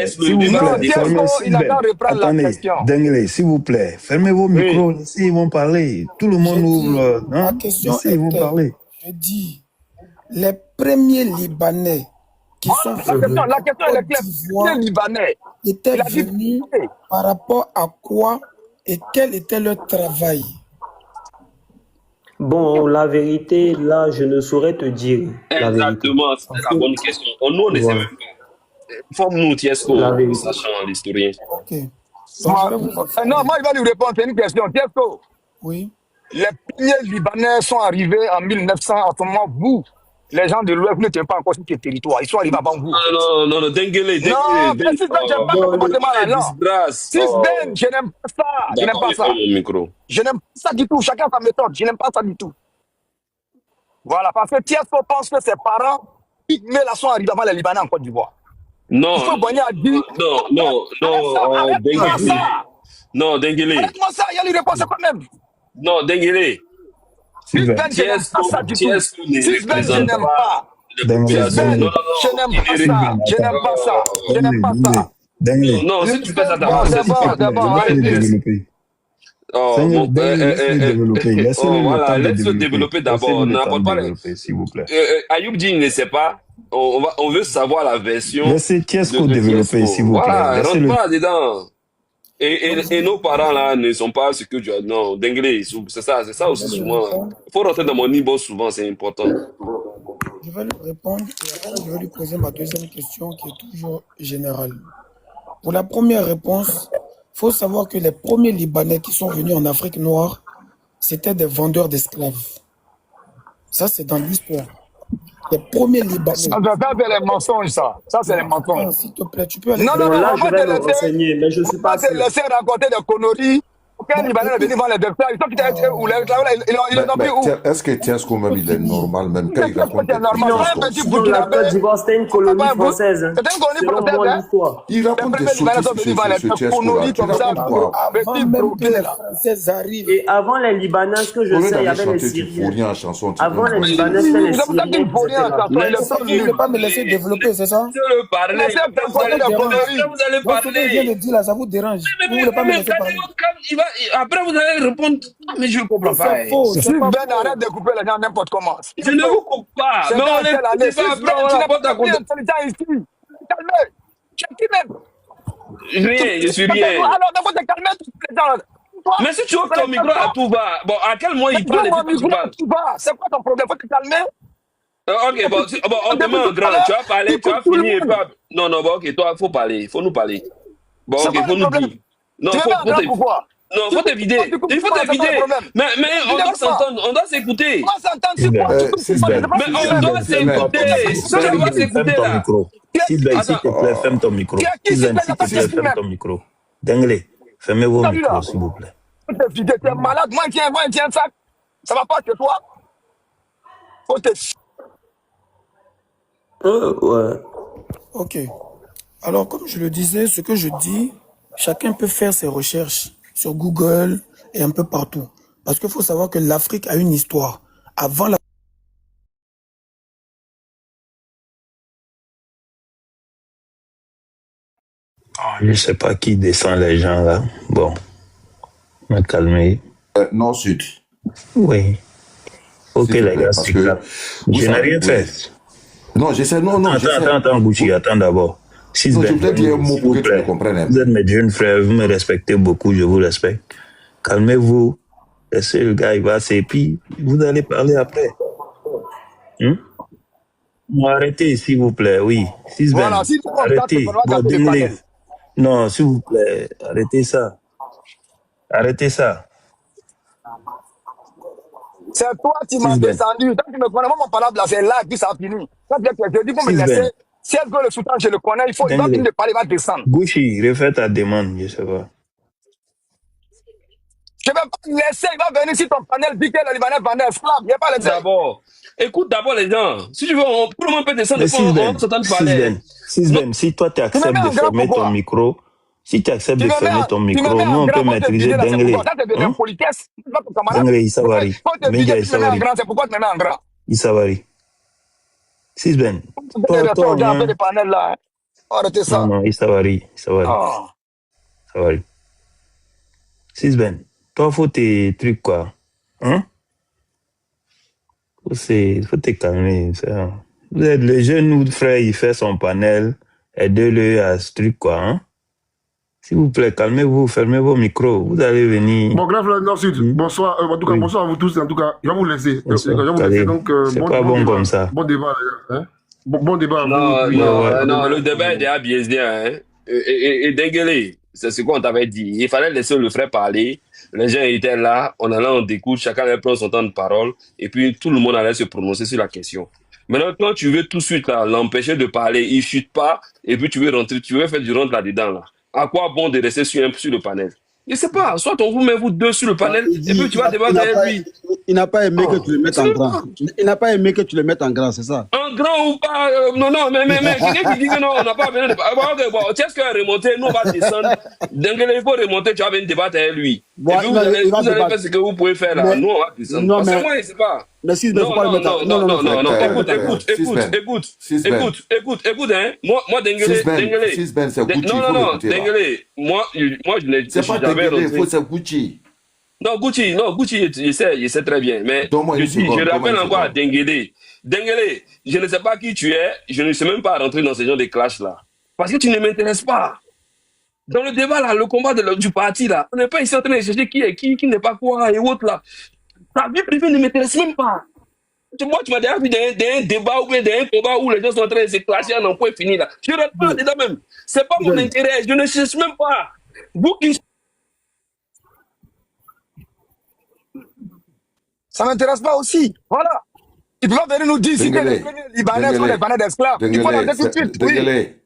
Tiesco, il a qu'à reprendre la question. Denguele, s'il vous plaît, fermez vos micros, laissez, ils vont parler. Tout le monde ouvre. La question laissez, ils vont parler. Je dis, les premiers Libanais qui sont venus la question est claire. Les Libanais étaient venus par rapport à quoi et quel était leur travail? Bon, la vérité, là, je ne saurais te dire la vérité. Exactement, c'est la bonne question. Nous, on ne sait même pas. Forme-nous, Tiesco, sachant l'historien. Ok. Non, moi, il va lui répondre. C'est une question. Tiesco. Oui. Les premiers Libanais sont arrivés en 1900. En ce moment, vous, les gens de l'Ouest, vous n'étiez pas encore sur ce territoire. Ils sont arrivés avant vous. Non, Denguele. Non, mais si Ben, j'aime pas ce comportement-là. Si Ben, je n'aime pas ça. Je n'aime pas ça. Je n'aime pas ça du tout. Chacun sa méthode. Je n'aime pas ça du tout. Voilà, parce que Tiesco pense que ses parents, mais là, sont arrivés avant les Libanais en Côte d'Ivoire. Non. Il faut Boigny a dit. Denguele. Non, Denguele. Arrête-moi ça, il y a lui répondre quand même. Non, Denguele. Si Ben, je n'aime pas ça du tout. Si Ben, je n'aime pas. Je n'aime pas ça. Je n'aime pas ça. Je n'aime pas ça. Non, si tu fais ça d'abord, laisse-le développer d'abord. N'importe pas. S'il vous plaît. Ayoub dit il ne sait pas. On veut savoir la version. Laissez Tiesco développer, s'il vous plaît. Voilà, rentre pas là-dedans. Et nos parents là ne sont pas ce que tu as. Non, Denguele, c'est ça aussi souvent. Il faut rentrer dans mon niveau souvent, c'est important. Je vais lui répondre et après je vais lui poser ma deuxième question qui est toujours générale. Pour la première réponse, il faut savoir que les premiers Libanais qui sont venus en Afrique noire, c'était des vendeurs d'esclaves. Ça, c'est dans l'histoire. Les premiers Libanais. Ça, c'est les mensonges, ça. Ça, c'est les mensonges. S'il te plaît, tu peux aller. Non, là, je vais me renseigner, mais je suis pas sûr. On va te laisser raconter des conneries. Aucun Libanais n'est venu voir les esclaves. Ils ont pris où? Est-ce que Tiesco même, il est normal, même quand il raconte des la Côte d'Ivoire, c'était une colonie française. C'était une colonie française. Il raconte des sottises, ce Tiesco-là. Tu racontes quoi? Et avant les Libanais, ce que je sais, il y avait les Syriens. Avant les Libanais, c'était les Syriens. Il ne veut pas me laisser développer, c'est ça? Je veux parler. Vous allez parler. Je viens de dire là, ça vous dérange. Vous ne voulez pas me laisser parler. Après, vous allez répondre. Mais je ne comprends pas. Si Ben arrête de couper les gens n'importe comment. Je ne vous coupe pas. Mais on est pas après, on n'a pas d'accordé. Calmez. Tu es qui même? Rien, je suis rien. Alors, d'abord, te calmer. Mais si tu ouvres ton micro à tout va, bon, à quel moment il parle et puis tu parles? C'est quoi ton problème? Faut te calmer. Ok, bon, on demande grand, tu vas parler, tu vas finir. Non, ok, toi, il faut parler, il faut nous parler. Bon, ok, il faut nous dire. Non, il faut t'éviter. Il faut t'éviter. Mais on doit s'entendre, on doit s'écouter. S'il te plaît, ferme ton micro. Ferme ton micro. Denguele, fermez vos micros, s'il vous plaît. Tu es malade, moi, tiens ça. Ça va pas que toi. Faut te... Ouais. Ok. Alors, comme je le disais, ce que je dis, chacun peut faire ses recherches sur Google et un peu partout. Parce qu'il faut savoir que l'Afrique a une histoire. Avant la... Je ne sais pas qui descend les gens là. Bon, on va calmer. Nord-Sud. Oui. Ok, les gars, c'est clair. Je n'ai rien fait. Non, j'essaie. Non. Attends, Gucci, attends d'abord. Si je voudrais dire un mot pour que tu me comprennes. Vous êtes mes jeunes frères, vous me respectez beaucoup, je vous respecte. Calmez-vous. Laissez le gars, il va et puis vous allez parler après. Arrêtez, s'il vous plaît, oui. Voilà, si tu arrêtez. Non, s'il vous plaît, arrêtez ça. Arrêtez ça. C'est toi qui m'as descendu. Tant que tu me connais, moi, mon palabre là, c'est là, puis ça a fini. Je dis qu'on me laisse. Si elle veut le sultan, je le connais, il va finir de parler, il va descendre. Gouchi, refais ta demande, je sais pas. Je ne vais pas le laisser, il va venir si ton panel dit que le Libanais vendait esclave. Il n'y a pas le d'abord. Écoute d'abord les gens. Si tu veux, tout le monde peut descendre, on s'entend parler. Si toi tu acceptes de fermer ton micro, nous on peut maîtriser Denguele. Denguele, Issavari. C'est pourquoi tu me mets en grand. Issavari. Sisben. Non, Issavari. Sisben. Toi, faut tes trucs, quoi. Faut te calmer. Vous êtes le jeune ou frère, il fait son panel. Aidez-le à ce truc, quoi. S'il vous plaît, calmez-vous, fermez vos micros. Vous allez venir. Bon, grave, Nord-Sud. Bonsoir. En tout cas, bonsoir à vous tous. En tout cas, je vais vous laisser. Je vais vous laisser. Donc, c'est pas bon débat. comme ça. Bon débat, les gars. Hein? Bon débat. Non, le débat est déjà biaisé. Hein? Et Dengele, c'est ce qu'on t'avait dit. Il fallait laisser le frère parler. Les gens étaient là, on allait en écoute, chacun allait prendre son temps de parole, et puis tout le monde allait se prononcer sur la question. Maintenant, quand tu veux tout de suite l'empêcher de parler, il chute pas, et puis tu veux rentrer, tu veux faire du rentre là-dedans, là. À quoi bon de rester sur le panel? Je sais pas, soit on vous met vous deux sur le panel, et puis tu vas débattre avec lui. Il n'a pas aimé que tu le mettes en grand. Il n'a pas aimé que tu le mettes en grand, c'est ça? En grand ou pas, non, mais quelqu'un qui dit que non, on n'a pas besoin de débattre. Bon, qu'est-ce qu'il a remonté? Nous, on va descendre. Dengele, il faut remonter, tu vas venir débattre avec lui. Bon, et puis vous allez faire ce que vous pouvez faire là. Mais, nous, on va descendre. Non, parce mais, que moi, je sais pas. Mais si, non, écoute, hein. Moi, Dengele. Non, Dengele. Moi, je n'ai jamais rentré. Il faut c'est Gucci. Non, Gucci, il sait très bien. Mais je rappelle encore à Dengele. Dengele, je ne sais pas qui tu es, je ne sais même pas rentrer dans ce genre de clash-là. Parce que tu ne m'intéresses pas. Dans le débat, là, le combat du parti, là, on n'est pas ici en train de chercher qui est qui n'est pas quoi et autres, là. Ta vie privée ne m'intéresse même pas. Moi, tu m'as déjà vu dans un débat ou bien dans un combat où les gens sont en train de se clasher en un point fini, là. Je ne rentre pas dedans même. C'est pas mon intérêt, je ne cherche même pas. Vous qui... Ça ne m'intéresse pas aussi. Voilà. Il peut pas venir nous dire si les Libanais sont les Libanais d'esclaves. Il faut l'arrêter tout de suite. Dengele,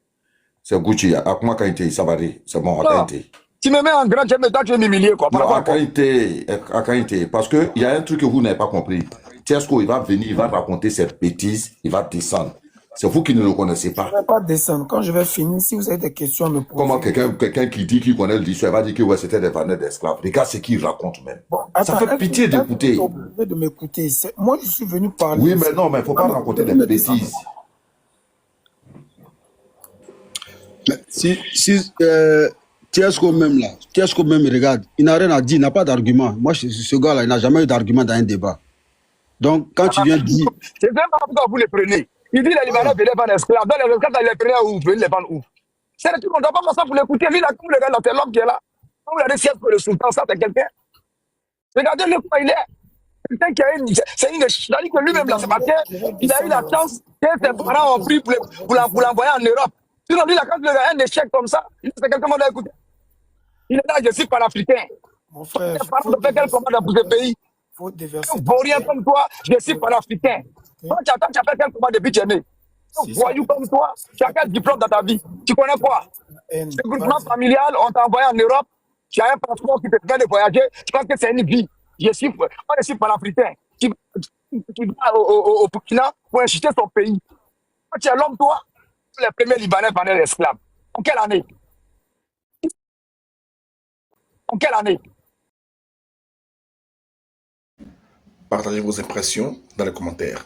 c'est Gucci. Akuma Kainte, ça va dire. C'est bon, Kainte. Tu me mets en grand, tu veux m'humilier, quoi. Non, Kainte, parce qu'il y a un truc que vous n'avez pas compris. Tiesko, il va venir, il va raconter cette bêtise, il va descendre. C'est vous qui ne le connaissez pas. Je ne vais pas descendre. Quand je vais finir, si vous avez des questions à me poser. Comment quelqu'un qui dit qu'il connaît l'histoire, il va dire que ouais, c'était des Libanais d'esclaves. Regarde ce qu'il raconte même. Bon, ça fait pitié d'écouter. De m'écouter. Moi, je suis venu parler. Oui, mais non, mais il ne faut pas raconter des bêtises. Si Tiesko même là, Tiesko même regarde, il n'a rien à dire, il n'a pas d'argument. Moi, ce gars-là, il n'a jamais eu d'argument dans un débat. Donc, quand tu viens dire... C'est vraiment pourquoi vous les prenez. Il dit les Libanais venaient vendre esclaves. Dans les esclaves, ils les prenaient où? Vous venez les vendre où? C'est le truc, on ne doit pas faire ça pour l'écouter. Lui, là, comme le gars, là, c'est l'homme qui est là. Quand vous regardez Tiesko, le sultan, ça, c'est quelqu'un. Regardez le quoi il est. Quelqu'un qui a une... C'est une... C'est-à-dire que lui-même, là, c'est parce qu'il a eu la chance que ses parents ont pris pour l'envoyer en Europe. Sinon, lui, là, quand il a un échec comme ça, c'est quelqu'un qui doit écouter. Il est là, je suis panafricain. Mon frère, il faut faire quel combat dans ce pays? Faut déverser. Vaurien comme toi, je suis panafricain. Quand tu as fait quel combat depuis que tu es né? Voyou comme toi, tu as quel diplôme dans ta vie? Tu connais quoi? Ce groupement familial, on t'a envoyé en Europe, tu as un passeport qui te permet de voyager, tu penses que c'est une vie. Je suis panafricain. Tu vas au Burkina pour insulter son pays. Quand tu es l'homme, toi, les premiers Libanais venaient esclaves. En quelle année? En quelle année? Partagez vos impressions dans les commentaires.